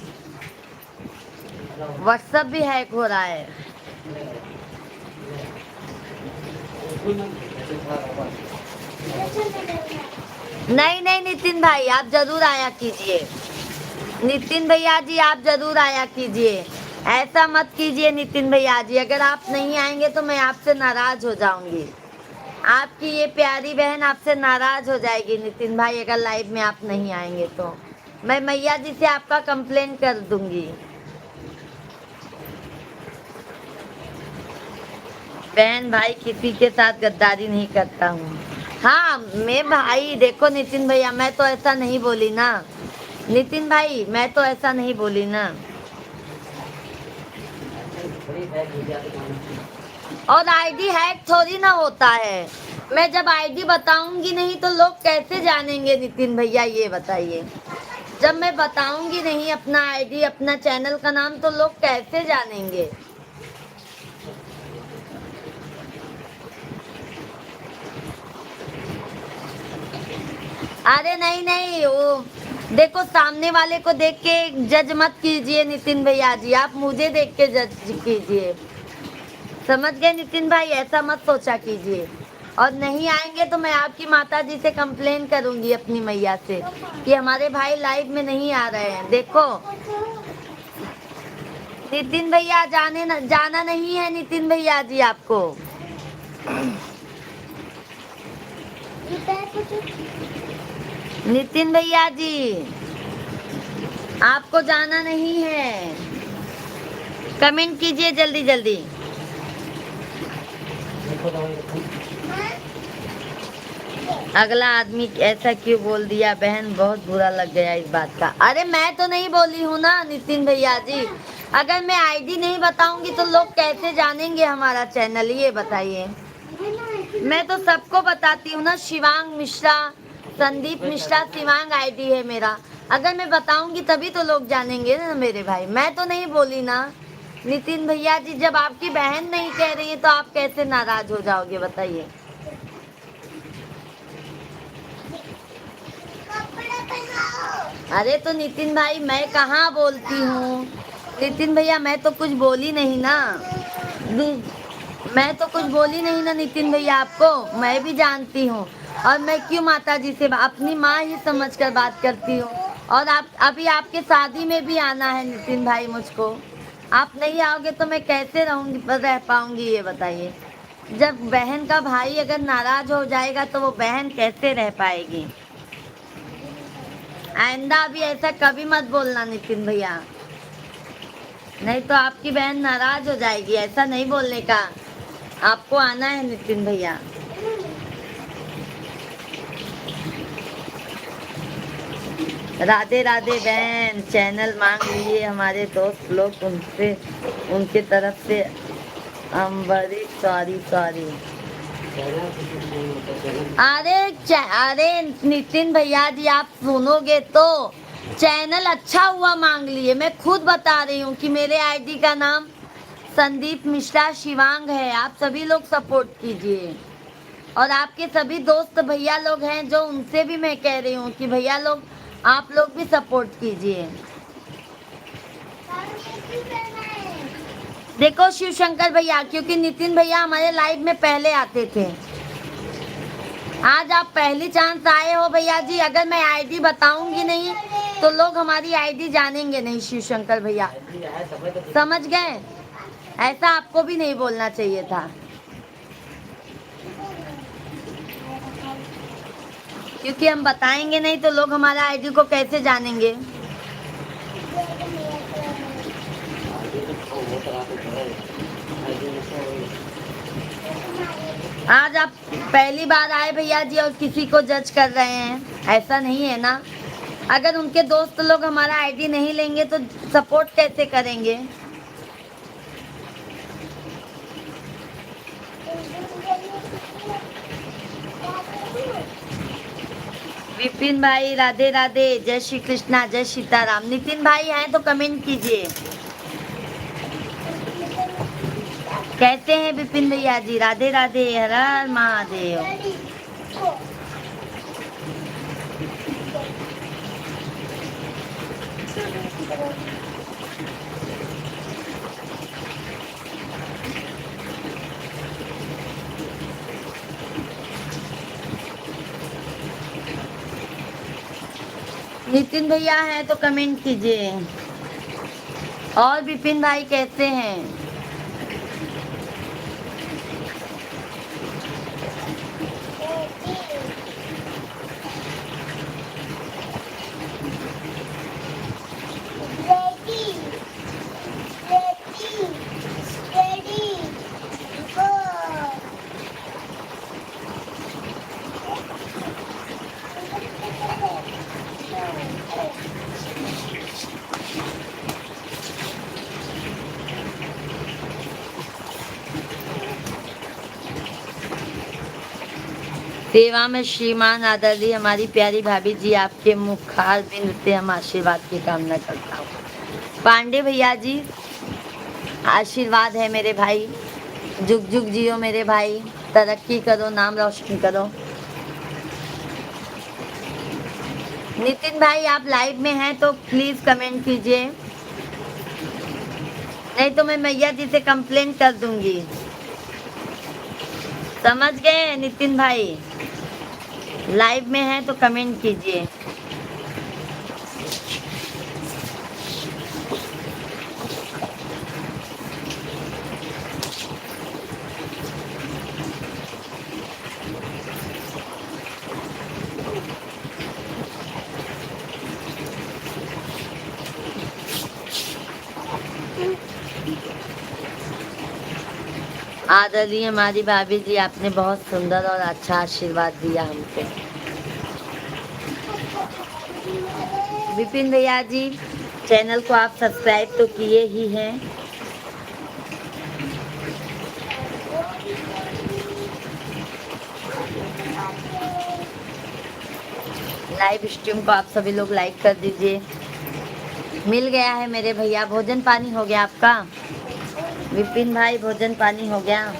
व्हाट्सएप भी हैक हो रहा है। नहीं नहीं नितिन भाई आप जरूर आया कीजिए। नितिन भैया जी आप जरूर आया कीजिए, ऐसा मत कीजिए नितिन भैया जी। अगर आप नहीं आएंगे तो मैं आपसे नाराज हो जाऊंगी। आपकी ये प्यारी बहन आपसे नाराज हो जाएगी नितिन भाई, अगर लाइव में आप नहीं आएंगे तो मैं मैया जी से आपका कंप्लेन कर दूंगी। बहन भाई किसी के साथ गद्दारी नहीं करता हूँ। हाँ मैं भाई देखो नितिन भैया, मैं तो ऐसा नहीं बोली ना नितिन भाई, मैं तो ऐसा नहीं बोली ना। और आईडी हैक थोड़ी ना होता है, मैं जब आईडी बताऊंगी नहीं तो लोग कैसे जानेंगे नितिन भैया, ये बताइए। जब मैं बताऊंगी नहीं अपना आईडी अपना चैनल का नाम तो लोग कैसे जानेंगे। अरे नहीं नहीं, वो देखो सामने वाले को देख के जज मत कीजिए नितिन भैया जी, आप मुझे देख के जज कीजिए, समझ गए नितिन भाई, ऐसा मत सोचा कीजिए। और नहीं आएंगे तो मैं आपकी माता जी से कंप्लेन करूंगी अपनी मैया से कि हमारे भाई लाइव में नहीं आ रहे हैं। देखो नितिन भैया जाना नहीं है नितिन भैया जी आपको। नितिन भैया जी आपको जाना नहीं है, कमेंट कीजिए जल्दी जल्दी। अगला आदमी ऐसा क्यों बोल दिया बहन, बहुत बुरा लग गया इस बात का। अरे मैं तो नहीं बोली हूँ ना नितिन भैया जी, अगर मैं आईडी नहीं बताऊंगी तो लोग कैसे जानेंगे हमारा चैनल, ये बताइए। मैं तो सबको बताती हूँ ना, शिवांग मिश्रा, संदीप मिश्रा शिवांग आईडी है मेरा, अगर मैं बताऊंगी तभी तो लोग जानेंगे ना मेरे भाई, मैं तो नहीं बोली ना नितिन भैया जी। जब आपकी बहन नहीं कह रही है तो आप कैसे नाराज हो जाओगे बताइए। अरे तो नितिन भाई मैं कहाँ बोलती हूँ नितिन भैया, मैं तो कुछ बोली नहीं ना, मैं तो कुछ बोली नहीं ना नितिन भैया आपको, मैं भी जानती हूँ। और मैं क्यों माता जी से अपनी माँ ही समझकर बात करती हूँ। और आप अभी आपके शादी में भी आना है नितिन भाई मुझको, आप नहीं आओगे तो मैं कैसे रह पाऊंगी ये बताइए। जब बहन का भाई अगर नाराज हो जाएगा तो वो बहन कैसे रह पाएगी। आइंदा अभी ऐसा कभी मत बोलना नितिन भैया, नहीं तो आपकी बहन नाराज हो जाएगी, ऐसा नहीं बोलने का, आपको आना है नितिन भैया। राधे राधे बहन, चैनल मांग लिए हमारे दोस्त लोग, उनसे उनके तरफ से हम बड़ी सॉरी। अरे नितिन भैया जी आप सुनोगे तो, चैनल अच्छा हुआ मांग लिए, मैं खुद बता रही हूँ कि मेरे आईडी का नाम संदीप मिश्रा शिवांग है, आप सभी लोग सपोर्ट कीजिए। और आपके सभी दोस्त भैया लोग हैं जो, उनसे भी मैं कह रही हूँ कि भैया लोग आप लोग भी सपोर्ट कीजिए। देखो शिव शंकर भैया, क्योंकि नितिन भैया हमारे लाइव में पहले आते थे, आज आप पहली चांस आए हो भैया जी, अगर मैं आईडी बताऊंगी नहीं तो लोग हमारी आईडी जानेंगे नहीं शिव शंकर भैया, समझ गए। ऐसा आपको भी नहीं बोलना चाहिए था, क्योंकि हम बताएंगे नहीं तो लोग हमारा आईडी को कैसे जानेंगे। आज आप पहली बार आए भैया जी और किसी को जज कर रहे हैं, ऐसा नहीं है ना। अगर उनके दोस्त लोग हमारा आईडी नहीं लेंगे तो सपोर्ट कैसे करेंगे। विपिन भाई राधे राधे, जय श्री कृष्णा, जय सीताराम। नितिन भाई हैं तो कमेंट कीजिए, कैसे हैं विपिन भैया जी। राधे राधे, हर हर महादेव। नितिन भैया हैं तो कमेंट कीजिए। और विपिन भाई कैसे हैं। सेवा में श्रीमान आदरणीय हमारी प्यारी भाभी जी, आपके मुखार बिंद से हम आशीर्वाद की कामना करता हूँ। पांडे भैया जी, आशीर्वाद है मेरे भाई, जुग जुग जियो मेरे भाई, तरक्की करो, नाम रोशन करो। नितिन भाई आप लाइव में हैं तो प्लीज कमेंट कीजिए, नहीं तो मैं मैया जी से कंप्लेंट कर दूंगी। समझ गए नितिन भाई? लाइव में हैं तो कमेंट कीजिए। आदरणीय हमारी भाभी जी, आपने बहुत सुंदर और अच्छा आशीर्वाद दिया हमको। विपिन भैया जी, चैनल को आप सब्सक्राइब तो किए ही हैं। लाइव स्ट्रीम को आप सभी लोग लाइक कर दीजिए। मिल गया है मेरे भैया, भोजन पानी हो गया आपका? विपिन भाई भोजन पानी हो गया?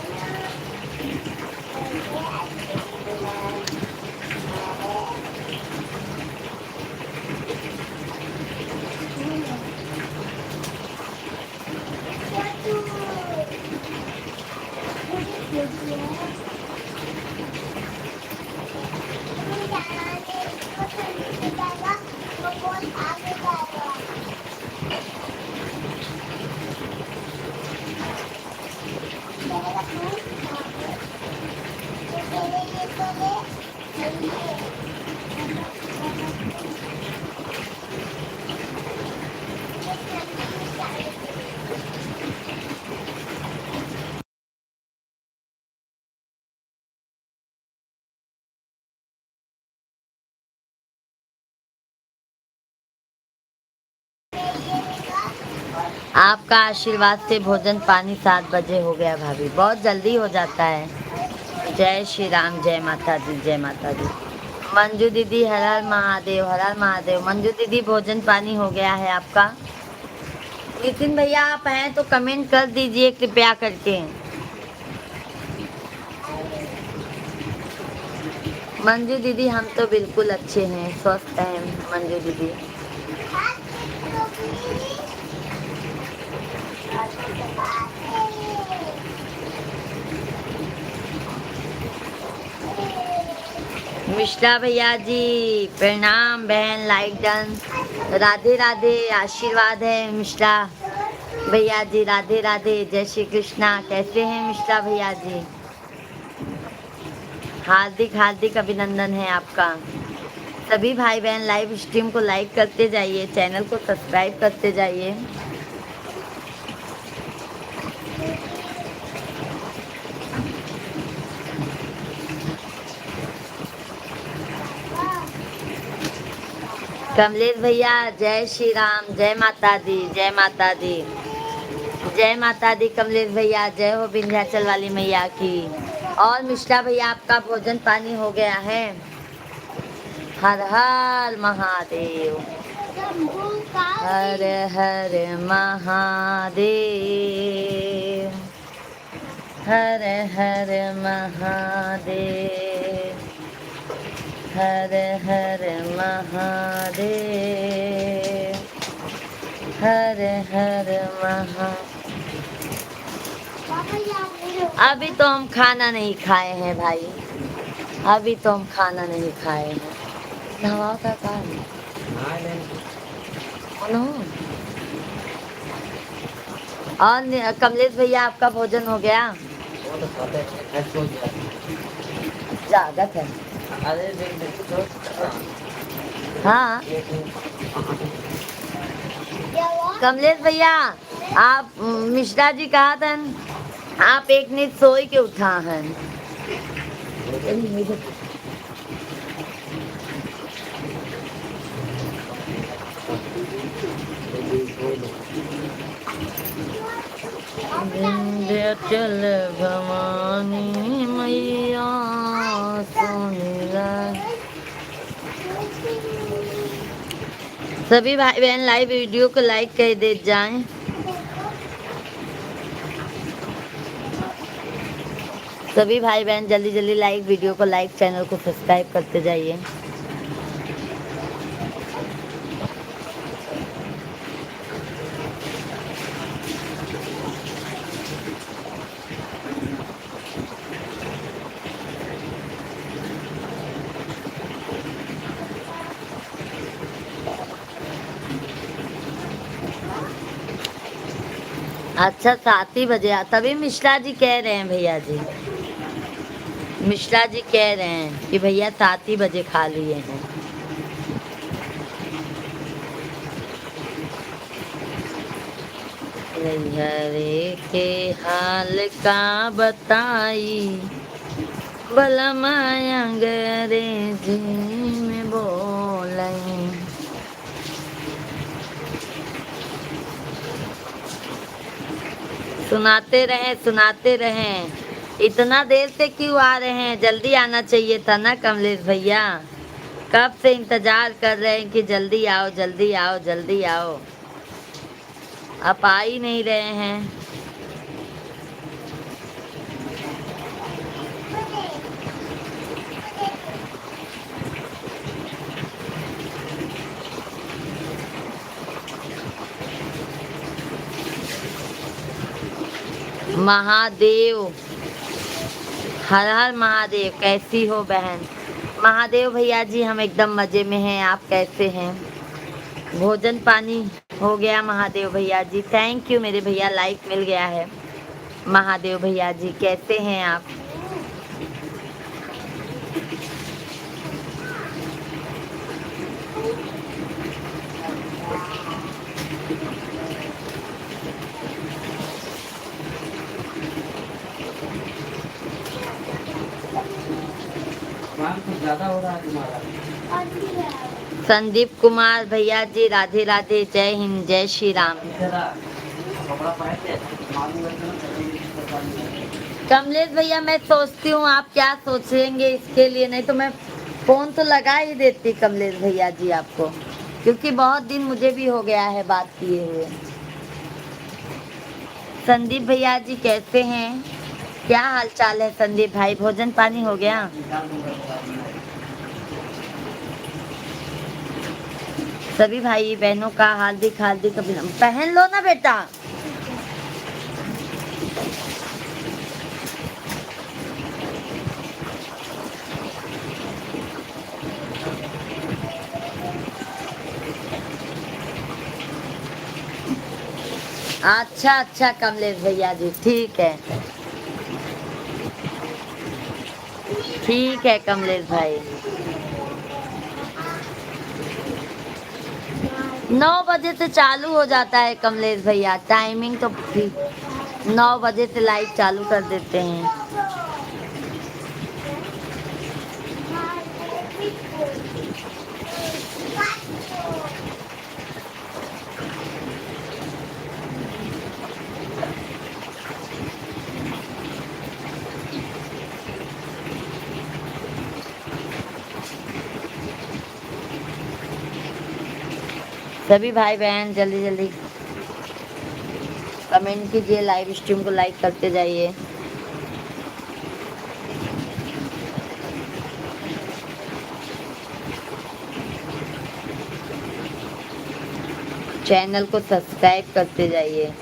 आपका आशीर्वाद से भोजन पानी 7 बजे हो गया भाभी, बहुत जल्दी हो जाता है। जय श्री राम, जय माता दी, जय माता दी। मंजू दीदी हर हर महादेव, हर हर महादेव। मंजू दीदी भोजन पानी हो गया है आपका? नितिन भैया आप हैं तो कमेंट कर दीजिए कृपया करके। मंजू दीदी हम तो बिल्कुल अच्छे हैं, स्वस्थ हैं मंजू दीदी। मिश्रा भैया जी प्रणाम, बहन लाइक डन। राधे राधे, आशीर्वाद है मिश्रा भैया जी, राधे राधे, जय श्री कृष्णा। कैसे हैं मिश्रा भैया जी? हार्दिक हार्दिक अभिनंदन है आपका। सभी भाई बहन लाइव स्ट्रीम को लाइक करते जाइए, चैनल को सब्सक्राइब करते जाइए। कमलेश भैया जय श्री राम, जय माता दी, जय माता दी, जय माता दी। कमलेश भैया जय हो विंध्याचल वाली मैया की। और मिश्रा भैया आपका भोजन पानी हो गया है? हर हर महादेव, हर हर महादेव, हर हर महादेव, हर हर महादेव, हर हर महा। अभी तो हम खाना नहीं खाए हैं भाई, अभी तो हम खाना नहीं खाए हैं। नवा का काम और कमलेश भैया आपका भोजन हो गया? जागत है। हाँ कमलेश भैया, आप मिश्रा जी कहा था आप एक नींद सोई के उठा हैं। विंध्याचल भवानी मैया सोनी सभी भाई बहन लाइव वीडियो को लाइक कर दे जाएं। सभी भाई बहन जल्दी जल्दी लाइक वीडियो को लाइक, चैनल को सब्सक्राइब करते जाइए। अच्छा 7 ही बजे तभी मिश्रा जी कह रहे हैं भैया जी, मिश्रा जी कह रहे हैं कि भैया 7 ही बजे खा लिए हैं। हरे के हाल का बताई बलम अंग्रेजी में बोलाई। सुनाते रहें। इतना देर से क्यों आ रहे हैं? जल्दी आना चाहिए था ना कमलेश भैया। कब से इंतजार कर रहे हैं कि जल्दी आओ जल्दी आओ जल्दी आओ, आप आ ही नहीं रहे हैं। महादेव, हर हर महादेव। कैसी हो बहन? महादेव भैया जी हम एकदम मजे में हैं, आप कैसे हैं? भोजन पानी हो गया महादेव भैया जी? थैंक यू मेरे भैया, लाइक मिल गया है। महादेव भैया जी कैसे हैं आप? कुछ ज्यादा हो रहा है तुम्हारा। संदीप कुमार भैया जी राधे राधे, जय हिंद, जय श्री राम। कमलेश भैया मैं सोचती हूँ आप क्या सोचेंगे इसके लिए, नहीं तो मैं फोन तो लगा ही देती कमलेश भैया जी आपको, क्योंकि बहुत दिन मुझे भी हो गया है बात किए हुए। संदीप भैया जी कैसे हैं? क्या हाल चाल है संदीप भाई? भोजन पानी हो गया? सभी भाई बहनों का हार्दिक हार्दिक अभिनंदन। पहन लो ना बेटा। अच्छा अच्छा कमलेश भैया जी, ठीक है ठीक है कमलेश भाई। 9 बजे से चालू हो जाता है कमलेश भैया, टाइमिंग तो 9 बजे से लाइव चालू कर देते हैं। सभी भाई बहन जल्दी जल्दी कमेंट कीजिए, लाइव स्ट्रीम को लाइक करते जाइए। चैनल को सब्सक्राइब करते जाइए।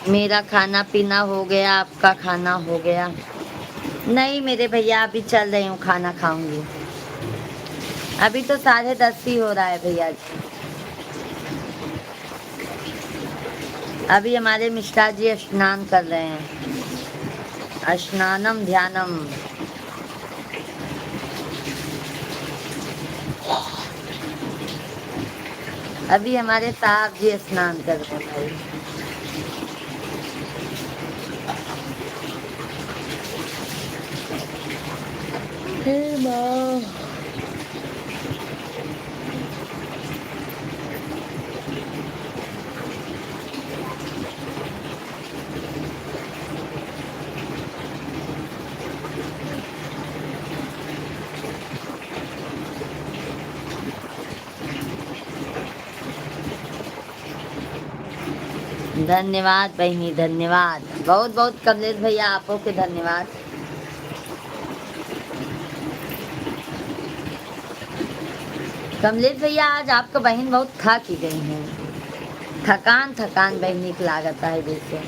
मेरा खाना पीना हो गया, आपका खाना हो गया? नहीं मेरे भैया अभी चल रही हूँ, खाना खाऊंगी। अभी तो 10:30 ही हो रहा है भैया जी। अभी हमारे मिश्रा जी स्नान कर रहे हैं, स्नानम ध्यानम। अभी हमारे साहब जी स्नान कर रहे हैं भाई। हे माँ, धन्यवाद बहनी, धन्यवाद बहुत बहुत कमलेश भैया, आपको के धन्यवाद। कमलेश भैया आज आपका बहन बहुत थक ही गई है, थकान थकान बहनी की लागत है जैसे।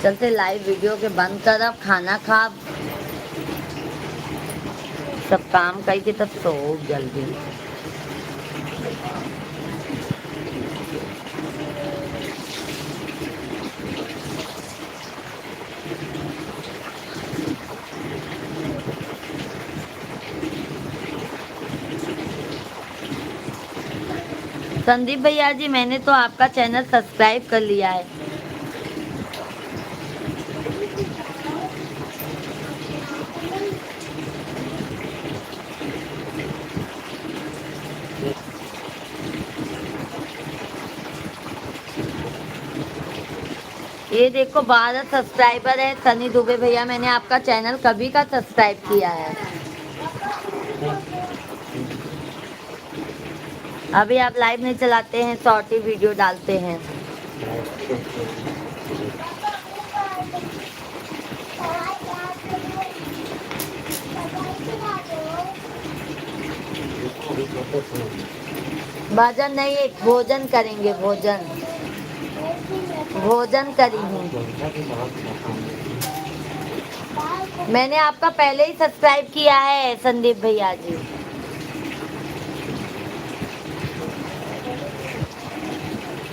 चलते लाइव वीडियो के बंद करब, खाना खाब, सब काम करके तब सो जल्दी। संदीप भैया जी, मैंने तो आपका चैनल सब्सक्राइब कर लिया है। ये देखो 12 सब्सक्राइबर है। सनी दुबे भैया, मैंने आपका चैनल कभी का सब्सक्राइब किया है। अभी आप लाइव नहीं चलाते हैं, शॉर्टी वीडियो डालते हैं। भजन नहीं, भोजन करेंगे, भोजन भोजन करेंगे। मैंने आपका पहले ही सब्सक्राइब किया है संदीप भैया जी।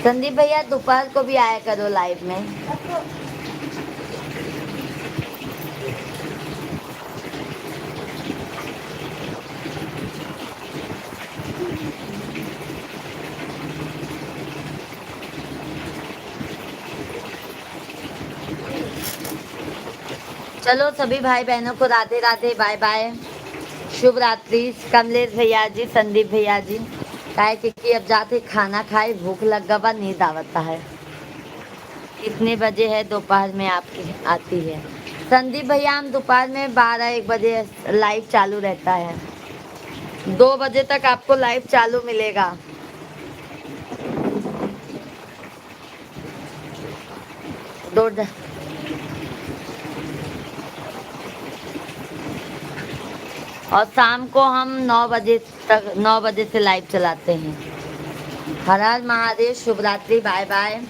संदीप भैया दोपहर को भी आया करो लाइव में। चलो सभी भाई बहनों को राधे राधे, बाय बाय, शुभ रात्रि। कमलेश भैया जी, संदीप भैया जी, काहे क्योंकि अब जाते खाना खाए, भूख लग गवा, नींद आवता है। कितने बजे है दोपहर में आपकी आती है? संदीप भैया हम दोपहर में 12-1 बजे लाइव चालू रहता है, 2 बजे तक आपको लाइव चालू मिलेगा। दो और शाम को हम 9 बजे तक, 9 बजे से लाइव चलाते हैं। हर हर महादेव, शुभ रात्रि, बाय बाय।